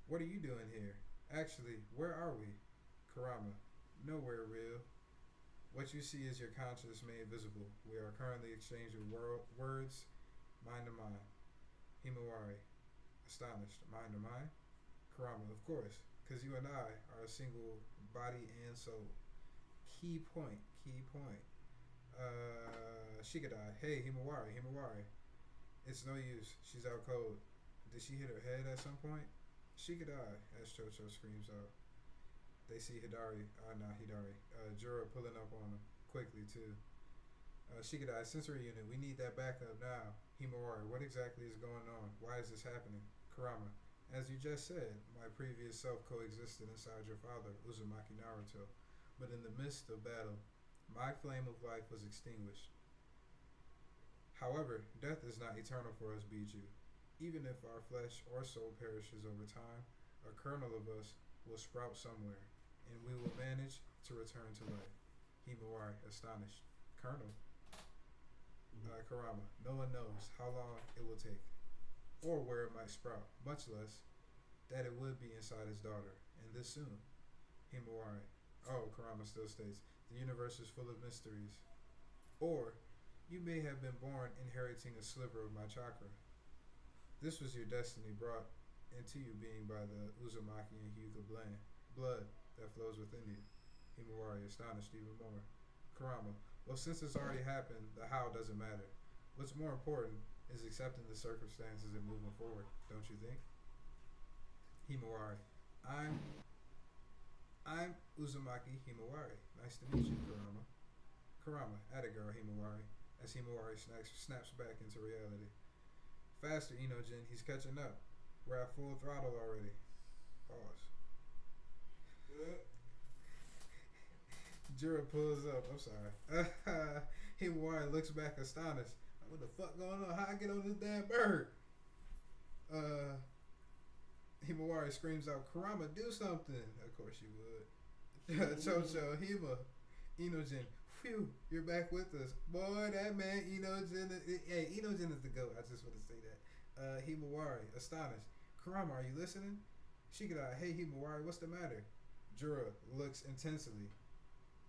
What are you doing here? Actually, where are we? Karama. Nowhere real. What you see is your conscience made visible. We are currently exchanging words, mind to mind. Himawari. Astonished. Mind to mind? Karama, of course. Because you and I are a single body and soul. Key point. Key point. Shikadai. Hey, Himawari. Himawari. It's no use. She's out cold. Did she hit her head at some point? Shikadai, as Chocho screams out. They see Hidari, not Hidari, Jura pulling up on him quickly too. Shikadai, sensory unit, we need that backup now. Himawari, what exactly is going on? Why is this happening? Kurama, as you just said, my previous self coexisted inside your father, Uzumaki Naruto. But in the midst of battle, my flame of life was extinguished. However, death is not eternal for us, Biju. Even if our flesh or soul perishes over time, a kernel of us will sprout somewhere, and we will manage to return to life. Himawari, astonished. Colonel, Karama, no one knows how long it will take, or where it might sprout, much less that it would be inside his daughter, and this soon. Himawari, Oh, Kurama still states, the universe is full of mysteries. Or, you may have been born inheriting a sliver of my chakra. This was your destiny brought into you being by the Uzumaki and Hyuga blood that flows within you. Himawari astonished even more. Kurama, well, since it's already happened, the how doesn't matter. What's more important is accepting the circumstances and moving forward, don't you think? Himawari, I'm Uzumaki Himawari. Nice to meet you, Kurama. Kurama, atta girl Himawari, as Himawari snaps back into reality. Faster, Inojin, he's catching up. We're at full throttle already. Pause. Jura pulls up. I'm sorry. Himawari looks back astonished. What the fuck going on? How I get on this damn bird? Himawari screams out, Kurama, do something. Of course you would. Chocho, Hima, Inojin, phew, you're back with us. Boy, that man, Inojin, Inojin is the GOAT. I just want to say that. Himawari, astonished. Kurama, are you listening? Shikadai, hey Himawari, what's the matter? Jura looks intensely.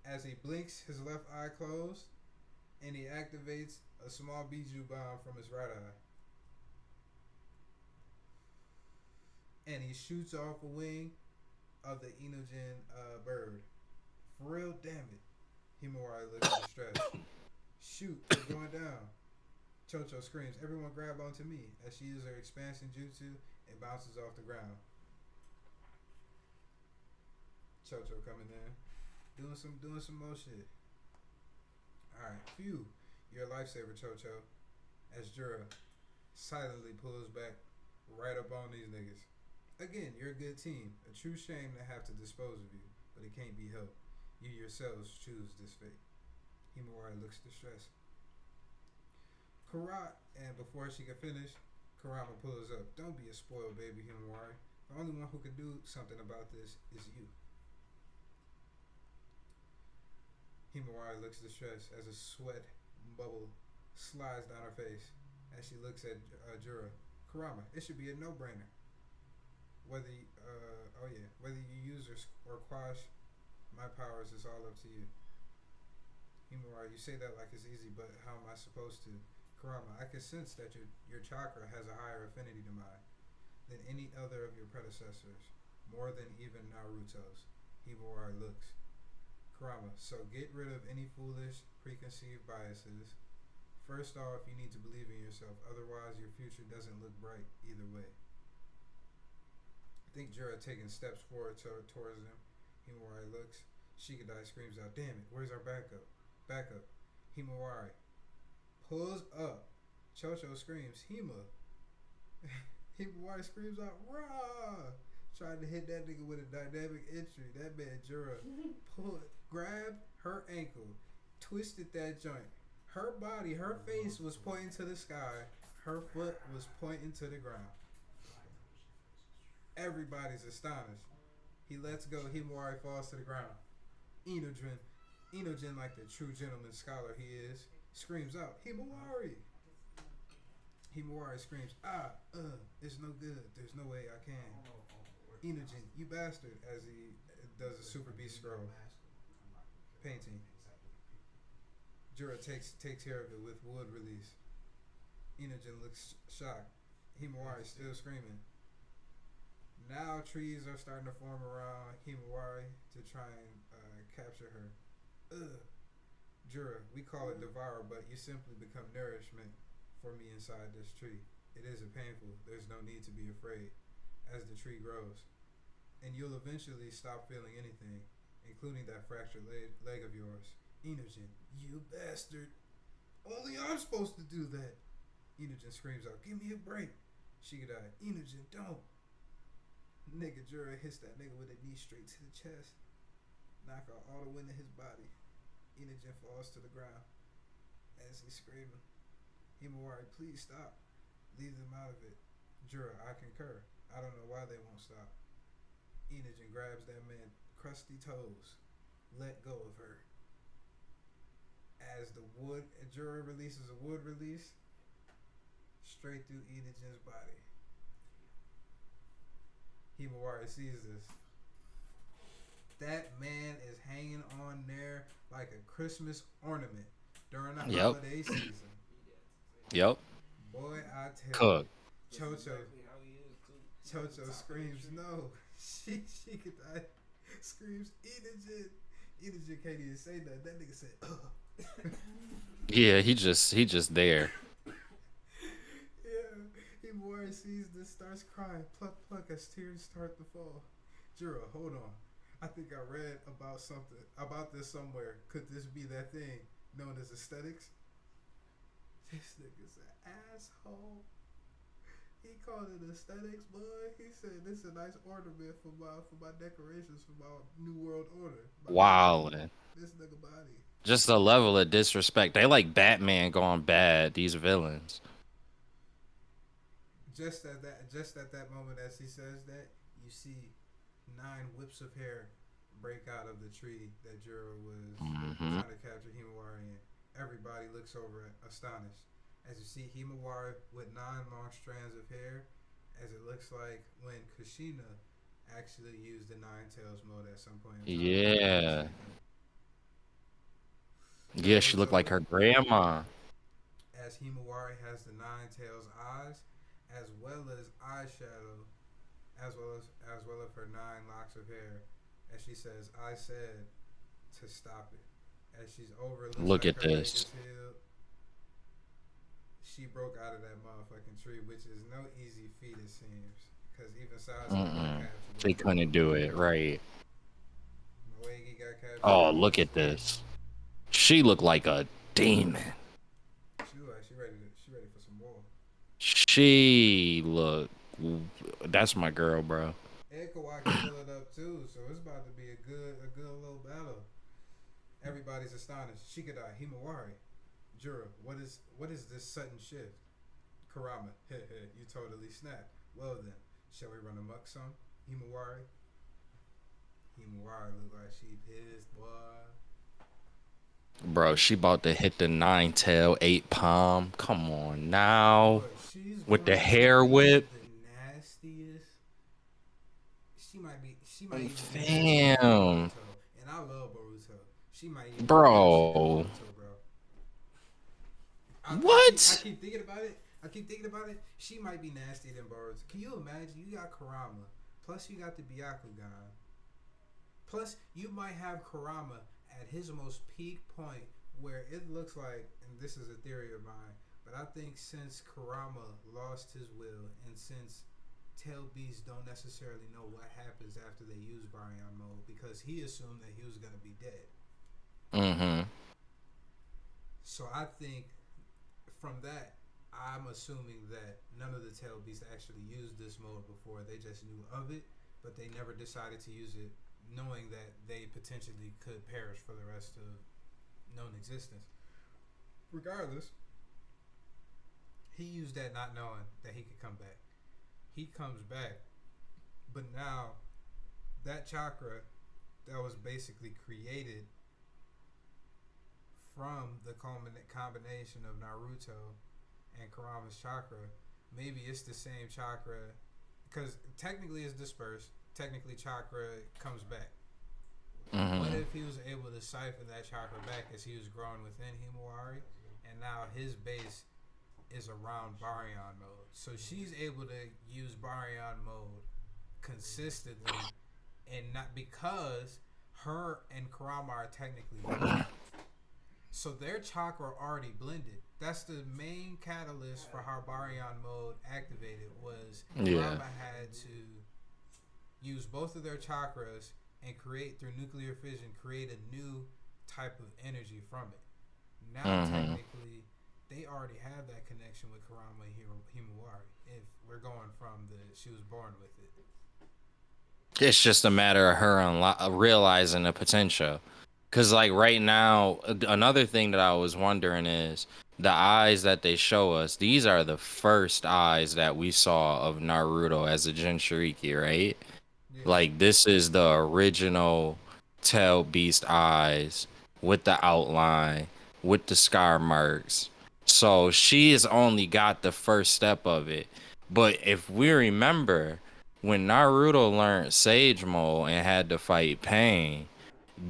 As he blinks his left eye closed, and he activates a small Biju bomb from his right eye. And he shoots off a wing of the Inojin bird. For real, damn it. Himawari looks distressed. Shoot, we're going down. Chocho screams, everyone grab onto me, as she uses her expansion jutsu and bounces off the ground. Chocho coming in. Doing some more shit. Alright, phew. You're a lifesaver, Chocho. As Jura silently pulls back right up on these niggas. Again, you're a good team. A true shame to have to dispose of you, but it can't be helped. You yourselves choose this fate. Himawari looks distressed. Karat, and before she can finish, Kurama pulls up. Don't be a spoiled baby, Himawari. The only one who can do something about this is you. Himawari looks distressed as a sweat bubble slides down her face as she looks at Jura. Kurama, it should be a no-brainer. Whether you use or quash my powers is all up to you. Himawari, you say that like it's easy, but how am I supposed to? Kurama, I can sense that your chakra has a higher affinity to mine than any other of your predecessors, more than even Naruto's. Himawari looks. Kurama, so get rid of any foolish, preconceived biases. First off, you need to believe in yourself, otherwise your future doesn't look bright either way. I think Jura taking steps forward towards him. Himawari looks. Shikadai screams out, damn it, where's our backup? Backup. Himawari pulls up. Chocho screams, Hima. Himawari screams out, rah! Tried to hit that nigga with a dynamic entry. That man Jura grabbed her ankle, twisted that joint. Her body, her face was pointing to the sky. Her foot was pointing to the ground. Everybody's astonished. He lets go. Himawari falls to the ground. Inojin, like the true gentleman scholar he is, screams out, Himawari! Himawari screams, it's no good. There's no way I can. Inojin, you bastard, as he does a super beast scroll. Painting. Jura takes care of it with wood release. Inojin looks shocked. Himawari still screaming. Now trees are starting to form around Himawari to try and capture her. Jura, we call it devour, but you simply become nourishment for me inside this tree. It isn't painful. There's no need to be afraid as the tree grows. And you'll eventually stop feeling anything, including that fractured leg of yours. Inojin, you bastard. Only I'm supposed to do that. Inojin screams out, give me a break. Shikadai, Inojin, don't. Nigga Jura hits that nigga with a knee straight to the chest. Knock out all the wind in his body. Inojin falls to the ground as he's screaming. Himawari, please stop. Leave them out of it. Jura, I concur. I don't know why they won't stop. Inojin grabs that man's crusty toes. Let go of her. As the wood, Jura releases a wood release straight through Inojin's body. Himawari sees this. That man is hanging on there like a Christmas ornament during the Yep. holiday season. Yep. Boy, I tell you, Cook. Chocho, Exactly how he is too. Chocho Top of screams the tree. no. She could die. Screams Enijin. Enijin can't even say that. That nigga said, ugh. Yeah, he just there. Yeah, he more sees this, starts crying, pluck pluck as tears start to fall. Jura, hold on. I think I read about something about this somewhere. Could this be that thing known as aesthetics? This nigga's an asshole. He called it aesthetics, boy. He said this is a nice ornament for my decorations for my new world order. My new Wow. body. This nigga body. Just a level of disrespect. They like Batman gone bad. These villains. Just at that moment as he says that, you see 9 whips of hair break out of the tree that Juro was Hmm. trying to capture Himawari in. Everybody looks over astonished. As you see Himawari with 9 long strands of hair, as it looks like when Kushina actually used the Nine Tails mode at some point in time before Yeah. chasing him. Yeah, she looked like Boruto, her grandma. as Himawari has the Nine Tails eyes, as well as eyeshadow, as well as her 9 locks of hair, as she says, "I said to stop it." As she's over, it looks Look like at her leg this. is healed. She broke out of that motherfucking tree, which is no easy feat, it seems. Because even Sasuke got Mm-mm. captured They in it. couldn't do it right. Moegi got captured Oh, in it. look at this. She looked like a demon. She ready for some more. She look. That's my girl, bro. And Kawaki pull it up too, so it's about to be a good little battle. Everybody's astonished. Shikadai, Himawari, Jura, what is this sudden shift? Karama, you totally snapped. Well then, shall we run amok some? Himawari? Himawari look like she pissed, boy. Bro, she about to hit the 9 tail, 8 palm. Come on now. Boy, she's With the going to hair be whip. the nastiest. She might even be nastier than Damn. Boruto. And I love Boruto. She might even be nastier than Bro. Boruto, bro. I What? keep thinking about it. I keep thinking about it. She might be nastier than Boruto. Can you imagine? You got Kurama, plus you got the Byakugan, plus you might have Kurama at his most peak point, where it looks like, and this is a theory of mine, but I think since Kurama lost his will, and since Tail Beasts don't necessarily know what happens after they use Baryon mode, because he assumed that he was gonna be dead. Mm-hmm. So I think from that, I'm assuming that none of the Tail Beasts actually used this mode before. They just knew of it, but they never decided to use it, knowing that they potentially could perish for the rest of known existence. Regardless, he used that not knowing that he could come back. He comes back, but now that chakra that was basically created from the combination of Naruto and Kurama's chakra, maybe it's the same chakra, because technically it's dispersed. Technically, chakra comes back. What Mm-hmm. if he was able to siphon that chakra back as he was growing within Himawari, and now his base is around Baryon mode? So she's able to use Baryon mode consistently, and not because her and Kurama are technically one. So their chakra already blended. That's the main catalyst for how Baryon mode activated, was Yeah. Kurama had to use both of their chakras and create, through nuclear fission, create a new type of energy from it. Now Mm-hmm. technically they already have that connection with Kurama and Himawari. If we're going from the she was born with it. It's just a matter of her realizing the potential. Cause like right now, another thing that I was wondering is the eyes that they show us. These are the first eyes that we saw of Naruto as a Jinchuriki, right? Yeah. Like this is the original Tail Beast eyes with the outline, with the scar marks. So she has only got the first step of it. But if we remember, when Naruto learned Sage Mode and had to fight Pain,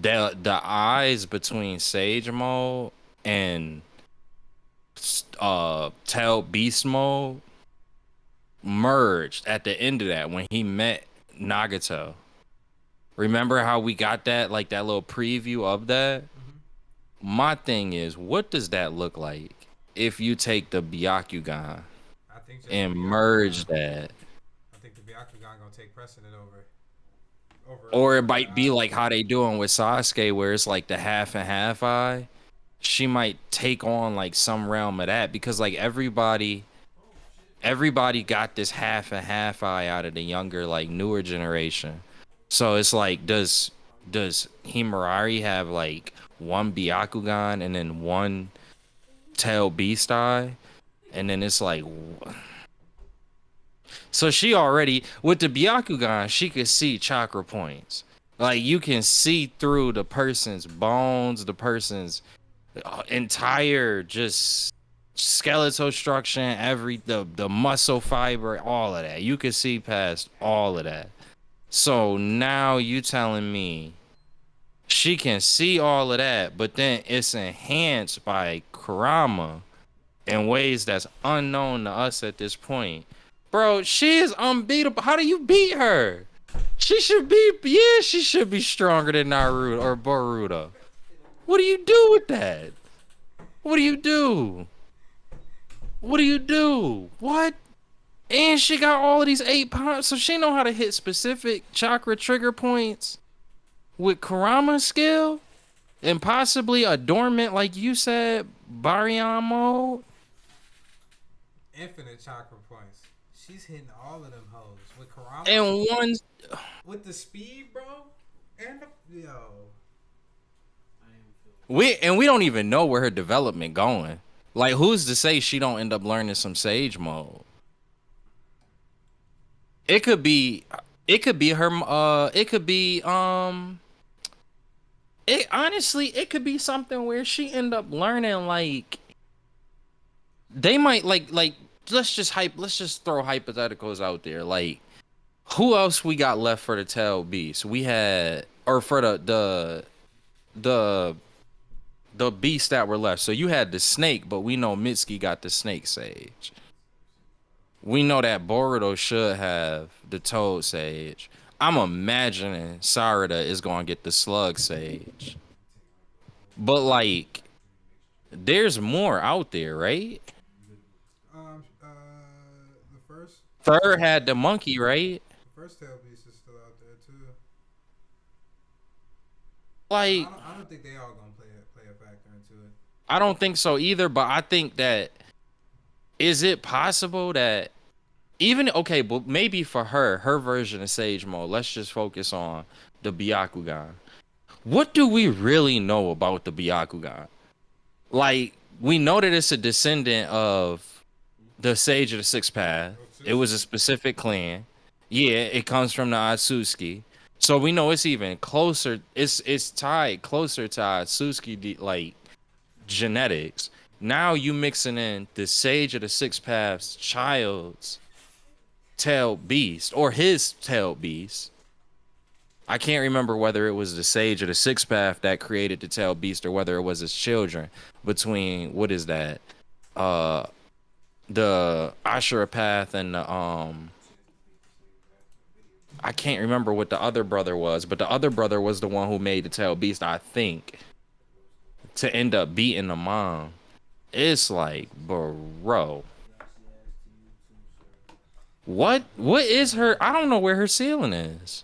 the eyes between Sage Mode and Tail Beast Mode merged at the end of that when he met Nagato. Remember how we got that, like that little preview of that? My thing is, what does that look like if you take the Byakugan I think just and the merge Byakugan. that? I think the Byakugan gonna take precedent Or it over the might be eye. like how they doing with Sasuke, where it's like the half and half eye. She might take on like some realm of that because like everybody got this half and half eye out of the younger, like newer generation. So it's like, does Himurari have like one Byakugan and then one tail beast eye? And then it's like, so she already with the Byakugan, she could see chakra points. Like you can see through the person's bones, the person's entire just skeletal structure, the muscle fiber, all of that. You can see past all of that. So now you telling me she can see all of that, but then it's enhanced by Kurama in ways that's unknown to us at this point. Bro, she is unbeatable. How do you beat her? She should be stronger than Naruto or Boruto. What do you do with that? What do you do? What do you do? What? And she got all of these 8 points, so she know how to hit specific chakra trigger points with Kurama's skill and possibly a dormant, like you said, Baryon mode. Infinite chakra points. She's hitting all of them hoes with Karama, And one, with the speed, bro. And yo, we don't even know where her development going. Like, who's to say she don't end up learning some Sage mode? It could be, it could be her. It could be It honestly, it could be something where she end up learning like they might like let's just throw hypotheticals out there. Like who else we got left for the tail beast? We had or for the the beasts that were left. So you had the snake, but we know Mitsuki got the snake sage. We know that Boruto should have the toad sage. I'm imagining Sarada is gonna get the slug sage. But like there's more out there, right? the first Third had the monkey, right? the first tail beast is still out there too. But Like I don't think they all gonna play a factor into it. I don't think so either, but I think that is it possible that even okay, but maybe for her version of Sage Mode, let's just focus on the Byakugan. What do we really know about the Byakugan? Like, we know that it's a descendant of the Sage of the Sixth Path. It was a specific clan. Yeah, it comes from the Atsuki. So we know it's even closer. It's tied closer to Atsuki like genetics. Now you mixing in the Sage of the Six Path's child's tail beast or his tail beast. I can't remember whether it was the Sage or the Six Path that created the tail beast or whether it was his children between what is that? The Ashura path and the I can't remember what the other brother was, but the other brother was the one who made the tail beast, I think, to end up beating the mom. It's like, bro. What is her? I don't know where her ceiling is.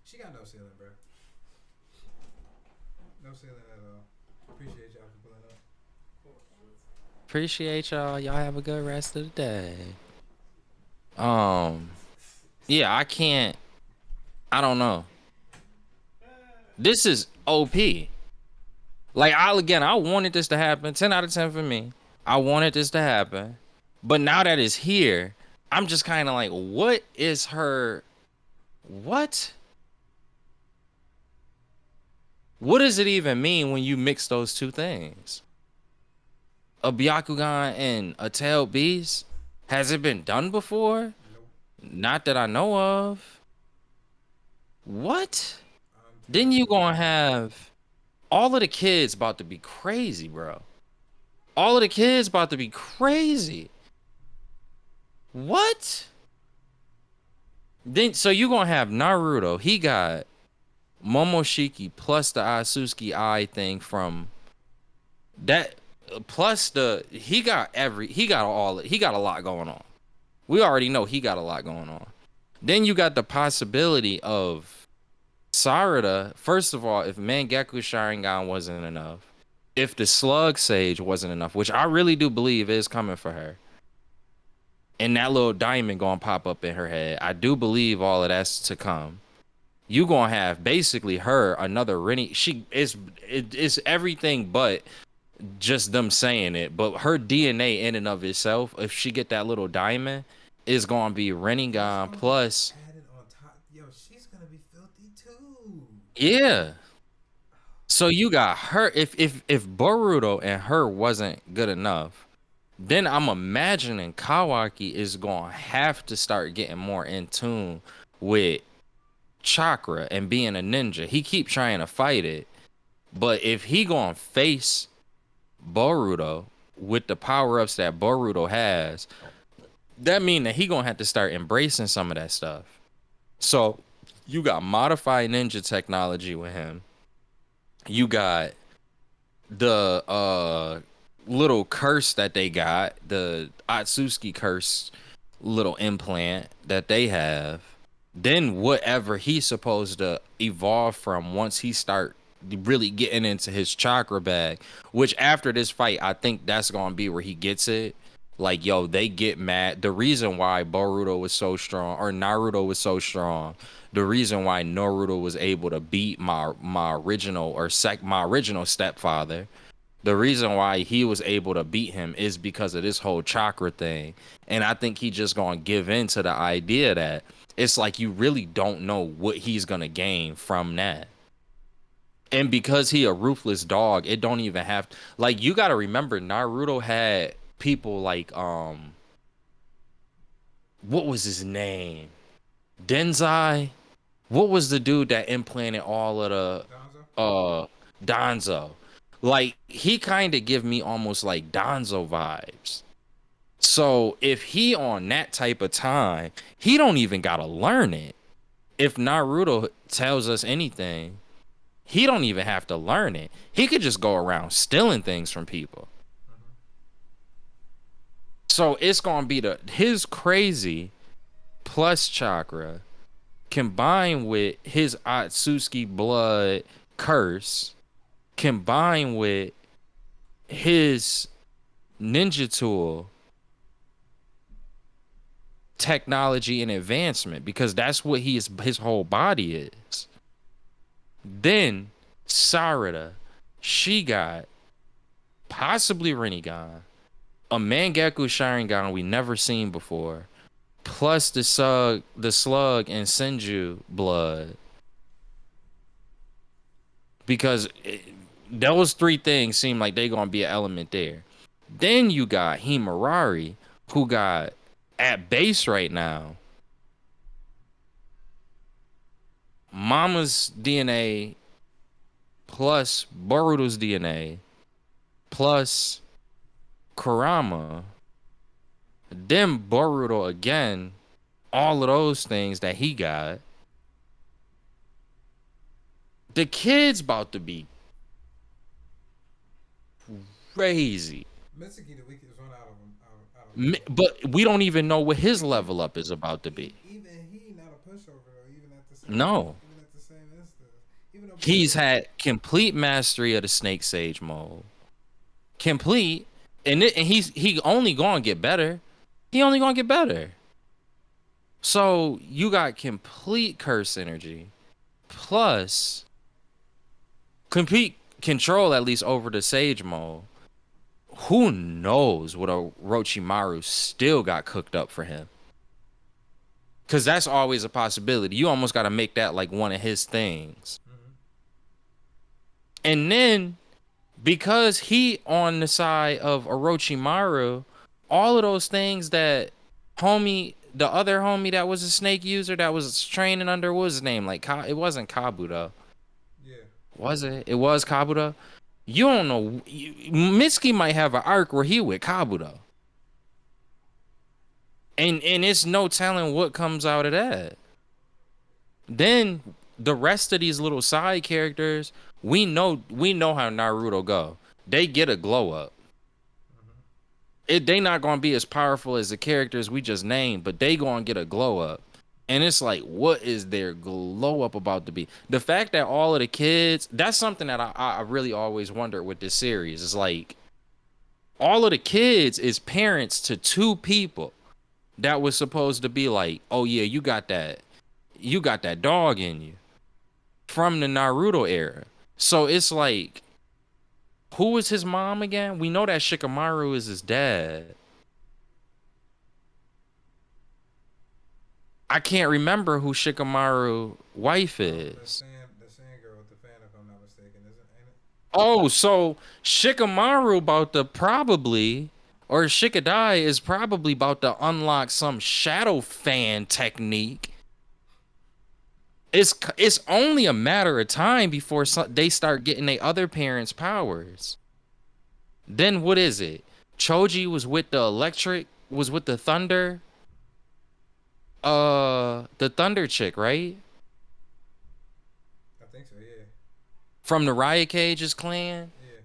She got no ceiling, bro. No ceiling at all. Appreciate y'all for pulling up. Appreciate y'all. Y'all have a good rest of the day. Yeah, I can't. I don't know. This is OP. Like I wanted this to happen. 10 out of 10 for me. I wanted this to happen. But now that it's here, I'm just kind of like, what is her what? What does it even mean when you mix those two things? A Byakugan and a tailed beast? Has it been done before? Nope. Not that I know of. What? Then you Untapped. gonna have all of the kids about to be crazy, bro. All of the kids about to be crazy. What? Then so you gonna have Naruto. He got Momoshiki plus the Atsuki Eye thing from that plus the he got a lot going on. We already know he got a lot going on. Then you got the possibility of Sarada. First of all, if Mangekyou Sharingan wasn't enough, if the Slug Sage wasn't enough, which I really do believe is coming for her, and that little diamond gonna pop up in her head, I do believe all of that's to come. You gonna have basically her another Rennie. It's everything but just them saying it. But her DNA in and of itself, if she get that little diamond, is gonna be Rinnegan plus. Added on top. Yo, she's gonna be filthy too. Yeah. So you got her. If Boruto and her wasn't good enough, then I'm imagining Kawaki is gonna have to start getting more in tune with chakra and being a ninja. He keep trying to fight it, but if he gonna face Boruto with the power-ups that Boruto has, that mean that he gonna have to start embracing some of that stuff. So you got modified ninja technology with him. You got the little curse that they got, the Atsuki curse little implant that they have. Then whatever he's supposed to evolve from once he start really getting into his chakra bag, which after this fight I think that's gonna be where he gets it. Like, yo, they get mad. The reason why Boruto was so strong, or Naruto was so strong, the reason why Naruto was able to beat my original stepfather, the reason why he was able to beat him is because of this whole chakra thing. And I think he just gonna give in to the idea that it's like you really don't know what he's gonna gain from that. And because he a ruthless dog, it don't even have like, you gotta remember Naruto had people like what was his name? Denzai? What was the dude that implanted all of the Donzo? Danzo? Like, he kind of give me almost like Danzo vibes. So if he on that type of time, he don't even gotta learn it. If Naruto tells us anything, he don't even have to learn it. He could just go around stealing things from people. So it's gonna be his crazy plus chakra combined with his Atsuki blood curse, combined with his ninja tool technology and advancement, because that's what his whole body is. Then Sarada, she got possibly Rinnegan, a Mangekyou Sharingan we never seen before, plus the slug and Senju blood. Because those three things seem like they gonna be an element there. Then you got Himarari, who got at base right now Mama's DNA plus Boruto's DNA plus Kurama, then Boruto again, all of those things that he got. The kid's about to be crazy. Mitsuki the weakest one out of them. Out of But we don't even know what his level up is about to be. even he not a pushover though. Even at the same. No. Even at the same instance. Even though He's had complete mastery of the Snake Sage mode. Complete. And he only gonna get better. He only gonna get better. So you got complete curse energy plus complete control, at least over the Sage mode. Who knows what Orochimaru still got cooked up for him? Because that's always a possibility. You almost got to make that like one of his things. And then, because he on the side of Orochimaru, all of those things that homie the other homie that was a snake user that was training under, what was his name? Like it wasn't Kabuto. Yeah. Was it? It was Kabuto. You don't know. Mitsuki might have an arc where he with Kabuto. And it's no telling what comes out of that. Then the rest of these little side characters, we know how Naruto go. They get a glow up. They not gonna be as powerful as the characters we just named, but they gonna get a glow up. And it's like, what is their glow up about to be? The fact that all of the kids, that's something that I really always wondered with this series. Is like all of the kids is parents to two people that was supposed to be like, oh yeah, you got that dog in you from the Naruto era. So it's like, who is his mom again? We know that Shikamaru is his dad. I can't remember who Shikamaru wife is. The sand girl with the fan, if I'm not mistaken, ain't it? Oh, so Shikamaru about to probably, or Shikadai is probably about to unlock some shadow fan technique. It's only a matter of time before they start getting their other parents' powers. Then what is it? Choji was with the thunder. The thunder chick, right? I think so. Yeah. From the Riot Cage's clan. Yeah.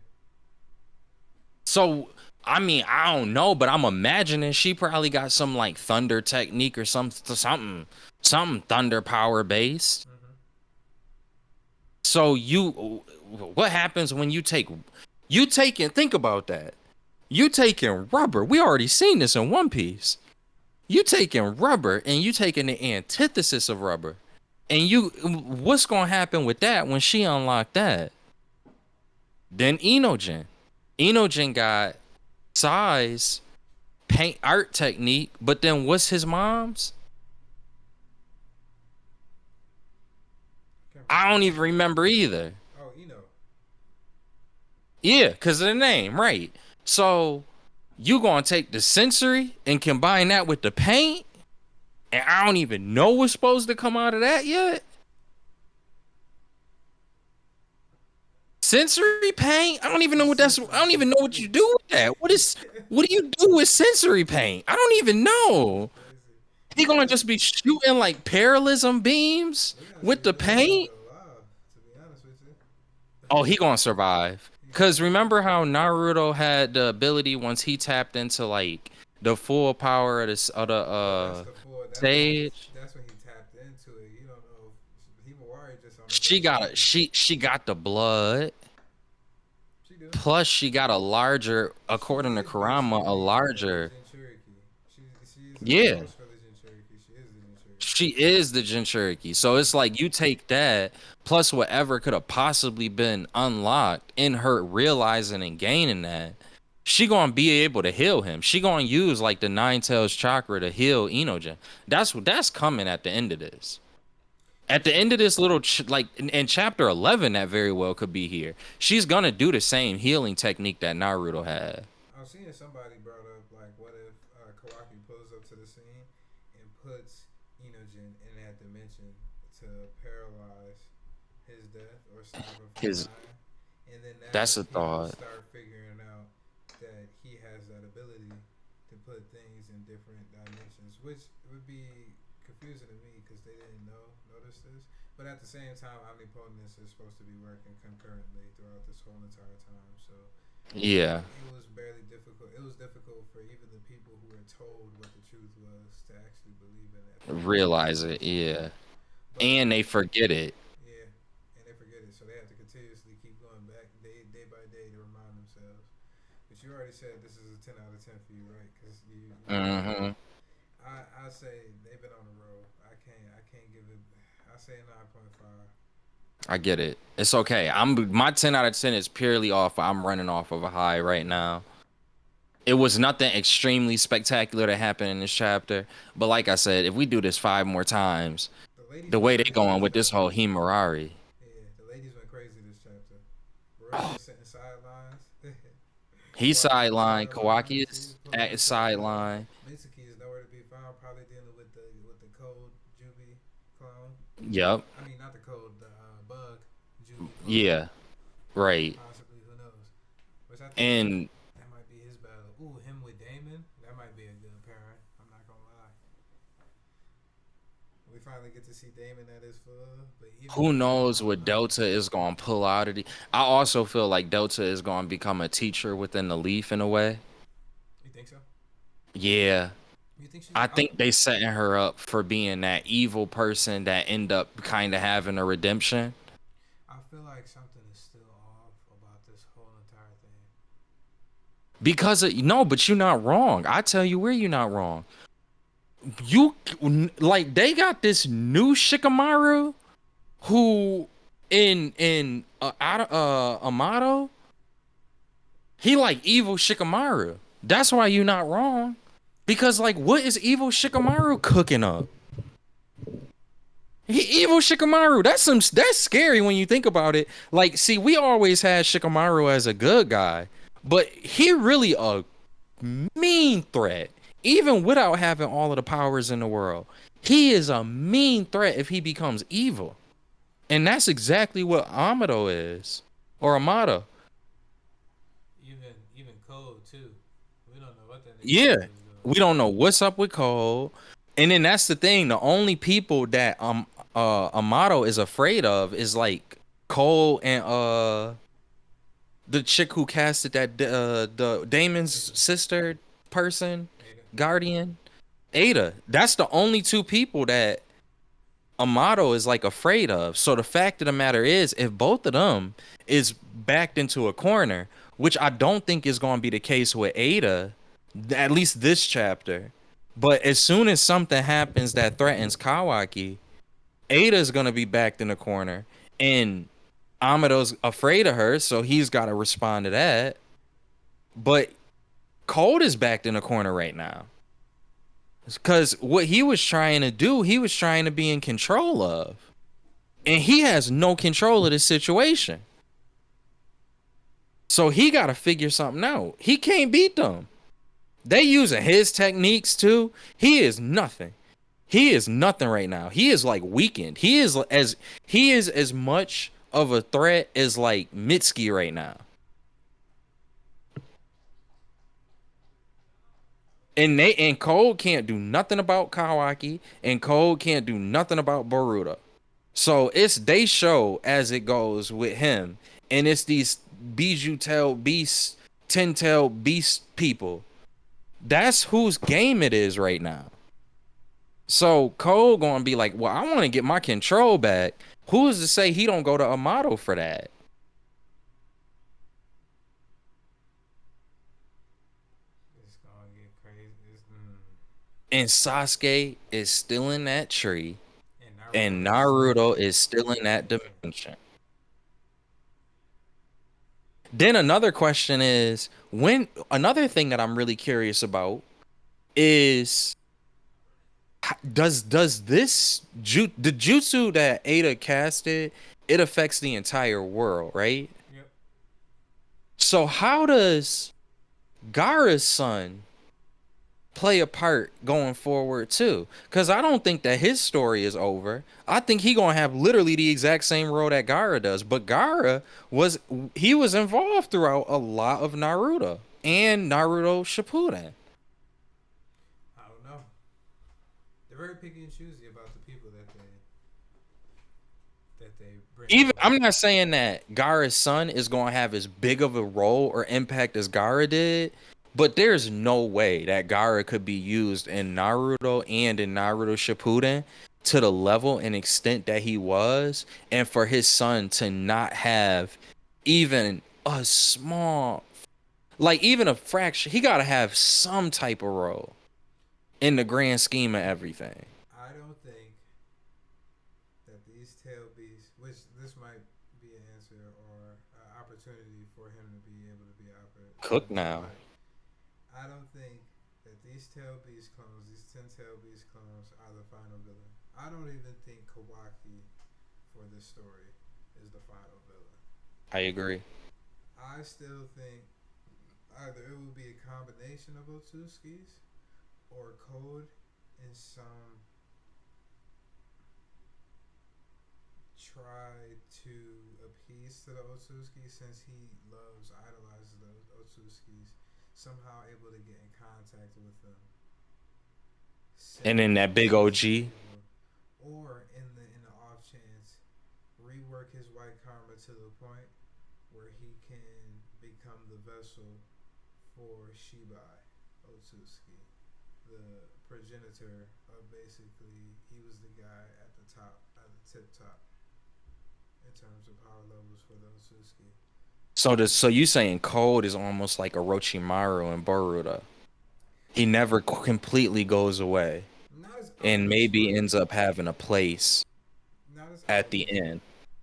So I mean, I don't know, but I'm imagining she probably got some like thunder technique or something thunder power based. So what happens when think about that. You taking rubber. We already seen this in One Piece. You taking rubber and you taking the antithesis of rubber. And what's gonna happen with that when she unlocked that? Then Inogen got size paint art technique, but then what's his mom's? I don't even remember either. Oh, Ino. Yeah, because of the name, right? So you gonna take the sensory and combine that with the paint, and I don't even know what's supposed to come out of that yet. Sensory paint? I don't even know what that's. I don't even know what you do with that. What do you do with sensory paint? I don't even know. He gonna just be shooting like parallelism beams with the paint? To be honest with you. Oh, he gonna survive. Cause remember how Naruto had the ability once he tapped into like the full power of the stage. That's when he tapped into it. You don't know. Himawari just on. She got the blood. She do. Plus she got a larger, according to Kurama, a larger. Yeah. She is the Jinchuriki. So it's like you take that plus whatever could have possibly been unlocked in her realizing and gaining that. She gonna be able to heal him. She gonna use like the Nine Tails chakra to heal Inogen. That's coming at the end of this. At the end of this little like in chapter 11, that very well could be here. She's gonna do the same healing technique that Naruto had. I'm seeing somebody brought up like, what if Kawaki pulls up to the scene and puts Inogen in that dimension to paralyze his death or stop him from dying, and then that's a thought. Start figuring out that he has that ability to put things in different dimensions, which would be confusing to me because they didn't notice this. But at the same time, omnipotence is supposed to be working concurrently throughout this whole entire time. So yeah, it was barely difficult. It was difficult for even the people who were told what the truth was to actually believe in it. Realize it, yeah. And they forget it. Yeah, and they forget it. So they have to continuously keep going back day by day to remind themselves. But you already said this is a 10 out of 10 for you, right? Because I say they've been on the road. I can't give it. I say 9.5. I get it. It's okay. My 10 out of 10 is purely off. I'm running off of a high right now. It was nothing extremely spectacular that happened in this chapter, but like I said, if we do this 5 more times, the way they going with this whole Himawari. Yeah, the ladies went crazy this chapter. Baruch sitting sidelines. He sideline. Kawaki is at sideline. Mitsuki is nowhere to be found. Probably dealing with the cold Juby clone. Yep. I mean, not the cold, the bug Juby clone. Yeah. Right. Possibly, who knows? Which I think And that might be his battle. Ooh, him with Damon. That might be a good pairing. I'm not gonna lie. We finally get to see Damon at his full, but even who then, I knows don't what know. Delta is going to pull out of the. I also feel like Delta is going to become a teacher within the Leaf in a way. You think so? Yeah. You think she's? I think they setting her up for being that evil person that end up kind of having a redemption. I feel like something is still off about this whole entire thing. Because no, but you're not wrong. I tell you where you're not wrong. You like they got this new Shikamaru who in Amato, he like evil Shikamaru. That's why you're not wrong. Because like what is evil Shikamaru cooking up? He evil Shikamaru. That's scary when you think about it. Like, see, we always had Shikamaru as a good guy, but he really a mean threat. Even without having all of the powers in the world. He is a mean threat if he becomes evil. And that's exactly what Amato is. Or Amato. Even Code too. We don't know what that nigga Yeah. is doing. We don't know what's up with Cole. And then that's the thing. The only people that Amato is afraid of is like Cole and the chick who casted that the Damon's sister person, Ada. Guardian, Ada. That's the only two people that Amato is like afraid of. So the fact of the matter is, if both of them is backed into a corner, which I don't think is going to be the case with Ada, at least this chapter. But as soon as something happens that threatens Kawaki, Ada's going to be backed in a corner, and Amato's afraid of her, so he's got to respond to that. But Cold is backed in a corner right now. Because what he was trying to do, he was trying to be in control of. And he has no control of this situation. So he got to figure something out. He can't beat them. They using his techniques too. He is nothing. He is nothing right now. He is like weakened. He is as much of a threat as like Mitsuki right now. And Cole can't do nothing about Kawaki, and Cole can't do nothing about Boruto. So it's they show as it goes with him, and it's these Bijou tail beast, 10-tail beast people. That's whose game it is right now. So Cole gonna be like, well, I want to get my control back. Who's to say he don't go to Amato for that? It's gonna get crazy. And Sasuke is still in that tree, and And Naruto Naruto is still in that dimension. Then another question is when another thing that I'm really curious about is does this the jutsu that Ada casted, it affects the entire world, right? Yep. So how does Gaara's son play a part going forward too? Because I don't think that his story is over. I think he gonna have literally the exact same role that Gaara does. But Gaara was involved throughout a lot of Naruto and Naruto Shippuden. I don't know. They're very picky and choosy about the people that they bring. Even over. I'm not saying that Gaara's son is gonna have as big of a role or impact as Gaara did, but there's no way that Gaara could be used in Naruto and in Naruto Shippuden to the level and extent that he was, and for his son to not have even a small, like even a fraction. He gotta have some type of role in the grand scheme of everything. I don't think that these tail beasts, which this might be an answer or an opportunity for him to be able to be Cook now. I don't think that these tail beast clones, these 10 tail beast clones, are the final villain. I don't even think Kawaki for this story is the final villain. I agree. I still think either it will be a combination of Otsutsuki's or Code in some try to appease to the Otsutsuki since he loves idolizes the Otsutskis, somehow able to get in contact with them, And say then that big OG. evil, or in the off chance rework his white karma to the point where he can become the vessel for Shibai Otsutsuki, the progenitor of basically he was the guy at the top, at the tip top in terms of power levels for the Otsutsuki. So you saying Code is almost like Orochimaru and Boruto. He never completely goes away, Not as and outwardly maybe smart, ends up having a place not as at outwardly, the end.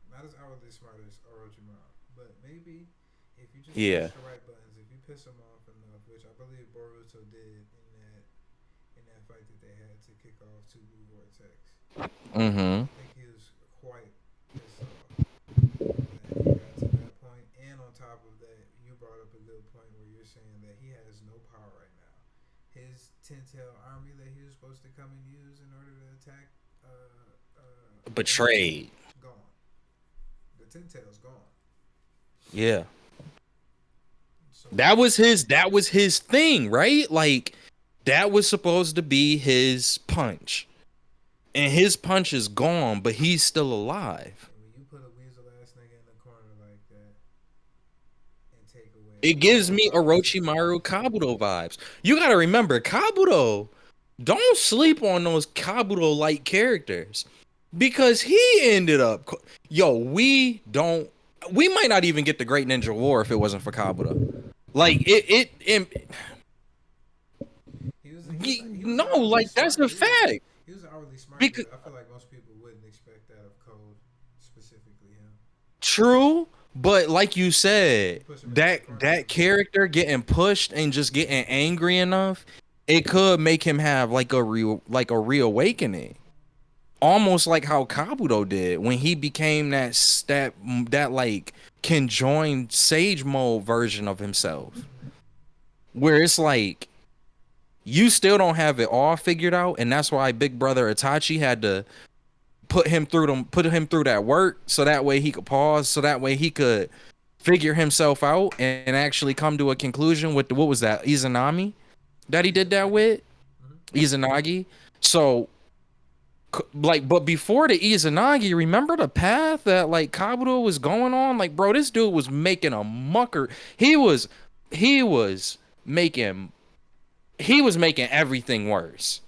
not as outwardly smart as Orochimaru, but maybe if you just Yeah. push the right buttons, if you piss him off enough, which I believe Boruto did in that fight that they had to kick off Two Blue Vortex. Mm-hmm. I think he was quite pissed off that he got to that point. And on top of that, you brought up a good point where you're saying that he has no power right now. His 10-tail army that he was supposed to come and use in order to attack Betrayed. gone. The 10-tail's gone. Yeah. So That was his thing, right? Like that was supposed to be his punch. And his punch is gone, but he's still alive. and when you put a weasel ass nigga in the corner like that and take away It gives all me opportunity, Orochimaru Kabuto vibes. You gotta remember, Kabuto, don't sleep on those Kabuto like characters. Because he ended up we might not even get the Great Ninja War if it wasn't for Kabuto. Like he was no, an outwardly like that's smart a dude. fact. He was an outwardly smart Because dude. I feel like most people wouldn't expect that of Code, specifically him. true, but like you said, Push him into the that corner that too much. character getting pushed and just getting angry enough, it could make him have like a reawakening. Almost like how Kabuto did when he became that like conjoined Sage Mode version of himself. Where it's like you still don't have it all figured out, and that's why Big Brother Itachi had to put him through that work so that way he could pause, so that way he could figure himself out and actually come to a conclusion with what was that, Izanami that he did that with? Izanagi. So like, but before the Izanagi, remember the path that like Kabuto was going on? Like, bro, this dude was making a mucker. He was making he was making everything worse.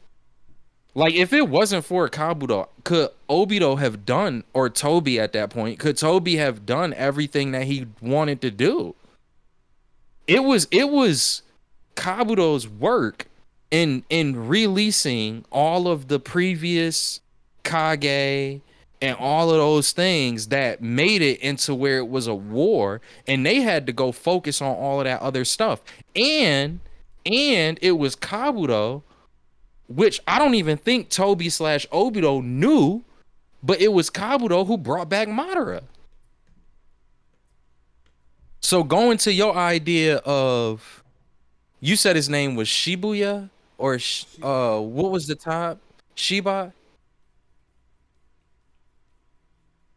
Like, if it wasn't for Kabuto, could Obito have done, or Toby at that point, could Toby have done everything that he wanted to do? It was Kabuto's work in releasing all of the previous Kage and all of those things that made it into where it was a war, and they had to go focus on all of that other stuff. And it was Kabuto, which I don't even think Toby slash Obito knew, but it was Kabuto who brought back Madara. So going to your idea of, you said his name was Shibuya or what was the top? Shiba.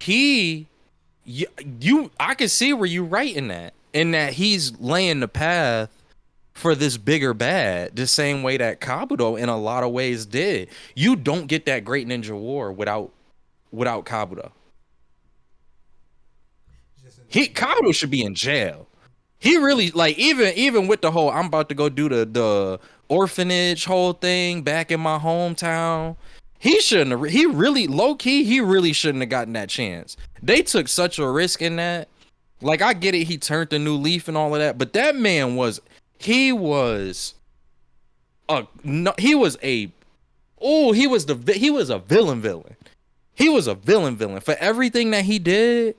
He, I can see where you right in that he's laying the path for this bigger bad, the same way that Kabuto in a lot of ways did. You don't get that Great Ninja War without Kabuto. Kabuto should be in jail. He really, like, even with the whole I'm about to go do the orphanage whole thing back in my hometown. He shouldn't have. He really low key. He really shouldn't have gotten that chance. They took such a risk in that. Like, I get it. He turned a new leaf and all of that, but that man was. He was a no, he was a oh he was a villain. He was a villain for everything that he did.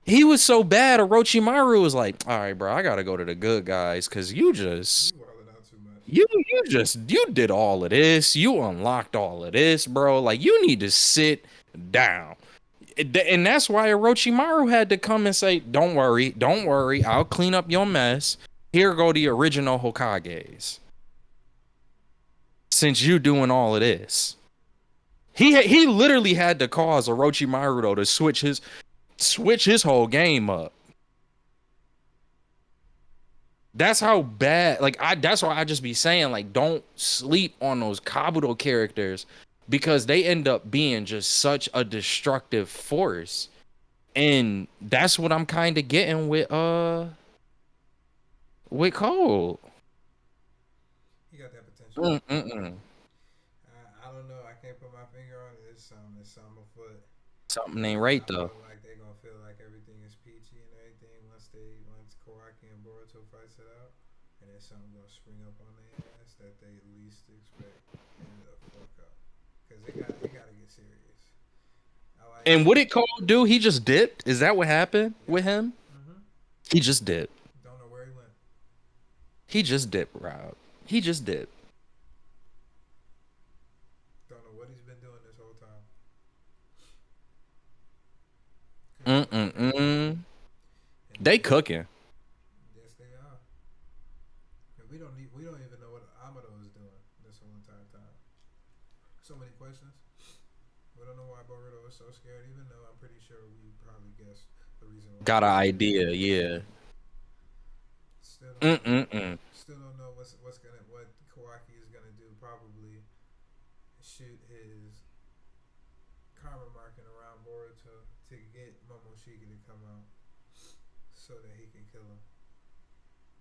He was so bad. Orochimaru was like, all right, bro, I gotta go to the good guys because you did all of this. You unlocked all of this, bro. Like, you need to sit down. And that's why Orochimaru had to come and say, don't worry, I'll clean up your mess. Here go the original Hokages. since you doing all of this. He literally had to cause Orochimaru to switch his whole game up. That's how bad. Like that's why I just be saying like don't sleep on those Kabuto characters because they end up being just such a destructive force. And that's what I'm kind of getting with Cole. He got that potential. Mm-mm. I don't know. I can't put my finger on it. It's something afoot. Something ain't right I though. feel like they're gonna feel like everything is peachy and everything once Kawaki and Boruto fights it out, and then something gonna spring up on their ass that they least expect and the fuck up. Cause they gotta get serious. I like. And what did Cole do? He just dipped. Is that what happened with him? Mm-hmm. He just dipped. Don't know where he went. He just dipped, Rob. He just dipped. Don't know what he's been doing this whole time. Mm-mm-mm. And They cooking. yes, they are. And we don't even know what Amado is doing this whole entire time. So many questions. We don't know why Boruto is so scared, even though I'm pretty sure we probably guessed the reason why. Got an idea, yeah. Still don't know. Mm-mm-mm. Still don't know what Kawaki is gonna do. Probably shoot his karma marking around Boruto to get Momoshiki to come out so that he can kill him.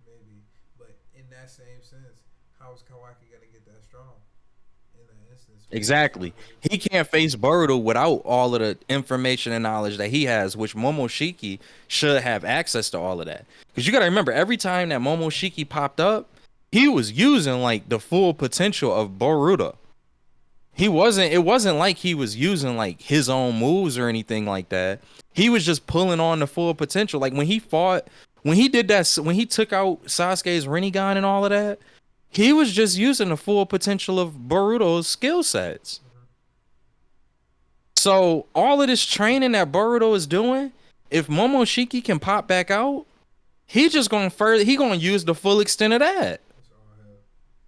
Maybe, but in that same sense, how is Kawaki gonna get that strong? In that instance, Exactly. He can't face Boruto without all of the information and knowledge that he has, which Momoshiki should have access to all of that. Because you got to remember, every time that Momoshiki popped up, he was using like the full potential of Boruto. It wasn't like he was using like his own moves or anything like that. He was just pulling on the full potential. Like when he took out Sasuke's Rinnegan and all of that, he was just using the full potential of Boruto's skill sets. So all of this training that Boruto is doing, if Momoshiki can pop back out, he gonna use the full extent of that.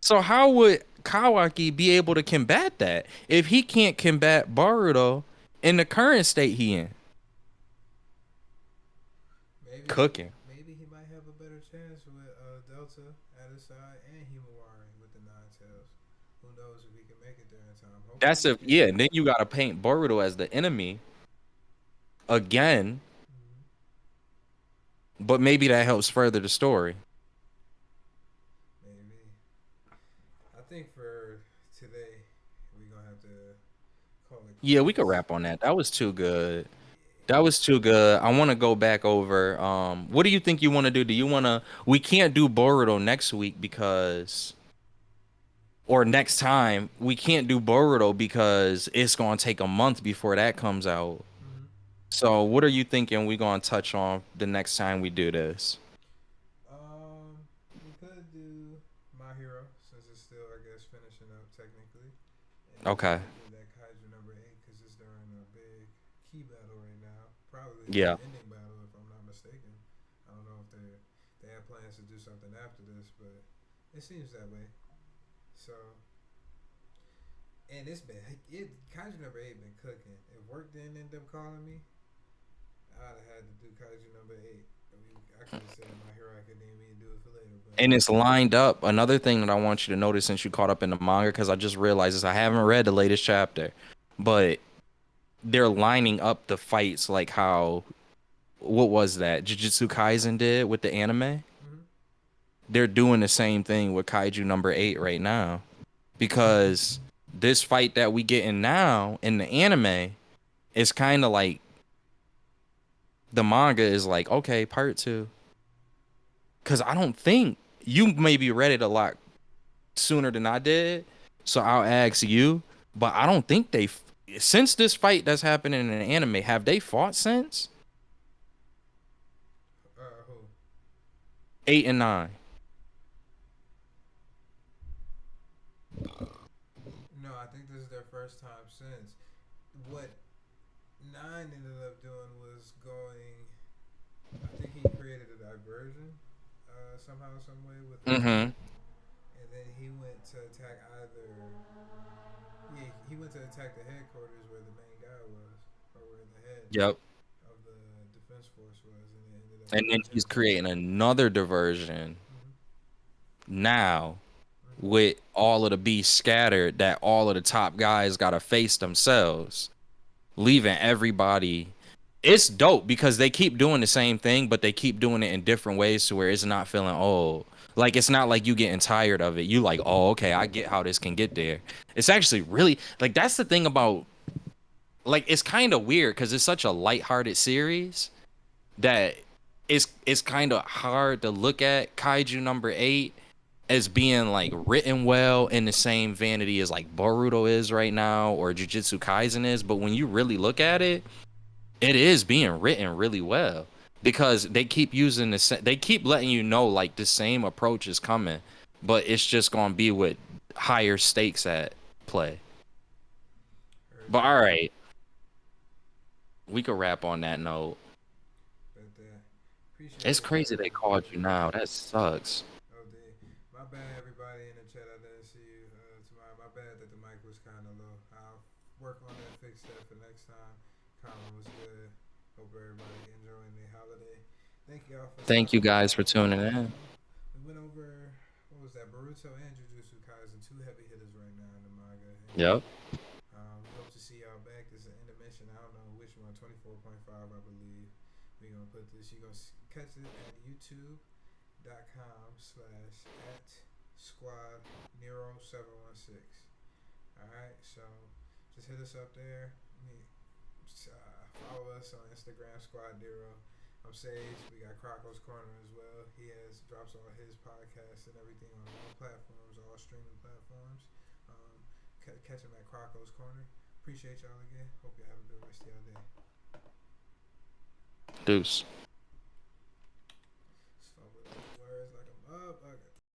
So how would Kawaki be able to combat that if he can't combat Boruto in the current state he in? Cooking. Maybe he might have a better chance with Delta at his side and Himawari with the Nine Tails. Who knows if he can make it there in time? Hopefully And then you gotta paint Boruto as the enemy again. But maybe that helps further the story. Maybe. I think for today, we're gonna have to call it. Yeah, we could wrap on that. That was too good. That was too good. I want to go back over. What do you think you want to do? Do you want to? We can't do Boruto next week or next time. We can't do Boruto because it's gonna take a month before that comes out. So, what are you thinking we gonna touch on the next time we do this? We could do My Hero since it's still, I guess, finishing up technically. And Okay. do that Kaiju number 8 because it's during a big key battle right now. Probably Yeah. the ending battle if I'm not mistaken. I don't know if they have plans to do something after this, but it seems that way. So, and Kaiju number 8 been cooking. If work didn't end up calling me, I'd have had to do Kaiju number 8. I could have said My Hero Academia and do it for later. But And it's lined up. Another thing that I want you to notice since you caught up in the manga, because I just realized this, I haven't read the latest chapter, but they're lining up the fights like how, what was that, Jujutsu Kaisen did with the anime? They're doing the same thing with Kaiju number 8 right now. Because this fight that we getting now in the anime is kind of like, the manga is like, okay, part 2. Because I don't think you maybe read it a lot sooner than I did, so I'll ask you. But I don't think since this fight that's happening in an anime, have they fought since? who? 8 and 9. No, I think this is their first time since. What 9 ended up doing was going. I think he created a diversion somehow, some way with. Mm-hmm. and then he went to attack either. Yeah, he went to attack the headquarters where the main guy was, or where the head Yep. of the defense force was, and it ended up And then killing he's him. creating another diversion Hmm. now Hmm. with all of the beasts scattered that all of the top guys gotta face themselves, leaving everybody. It's dope because they keep doing the same thing, but they keep doing it in different ways to where it's not feeling old. Like it's not like you getting tired of it. You like, oh, okay, I get how this can get there. It's actually really like that's the thing about like it's kind of weird because it's such a lighthearted series that it's kind of hard to look at Kaiju number 8 as being like written well in the same vanity as like Boruto is right now or Jujutsu Kaisen is. But when you really look at it, it is being written really well because they keep using they keep letting you know like the same approach is coming, but it's just gonna be with higher stakes at play. Heard But all that. right, we could wrap on that note. But It's appreciate crazy they called you everybody. now. That sucks. Oh, my bad, everybody in the chat. I didn't see you tomorrow. My bad that the mic was kind of low. I'll work on that, fix that for next time. Comment was good. Hope everybody enjoying their holiday. Thank y'all for Thank you stopping guys by. for tuning in. We went over what was that? Boruto and Jujutsu Kaisen, two heavy hitters right now in the manga. And Yep. we hope to see y'all back. This is an intermission. I don't know which one. 24.5, I believe. We're gonna put this. You gonna catch it at YouTube.com/at squad Nero 716. All right, so just hit us up there. Follow us on Instagram, Squad Nero. I'm Sage. We got Crocos Corner as well. He drops all his podcasts and everything on all platforms, all streaming platforms. Catch him at Crocos Corner. Appreciate y'all again. Hope you have a good rest of your day. Deuce.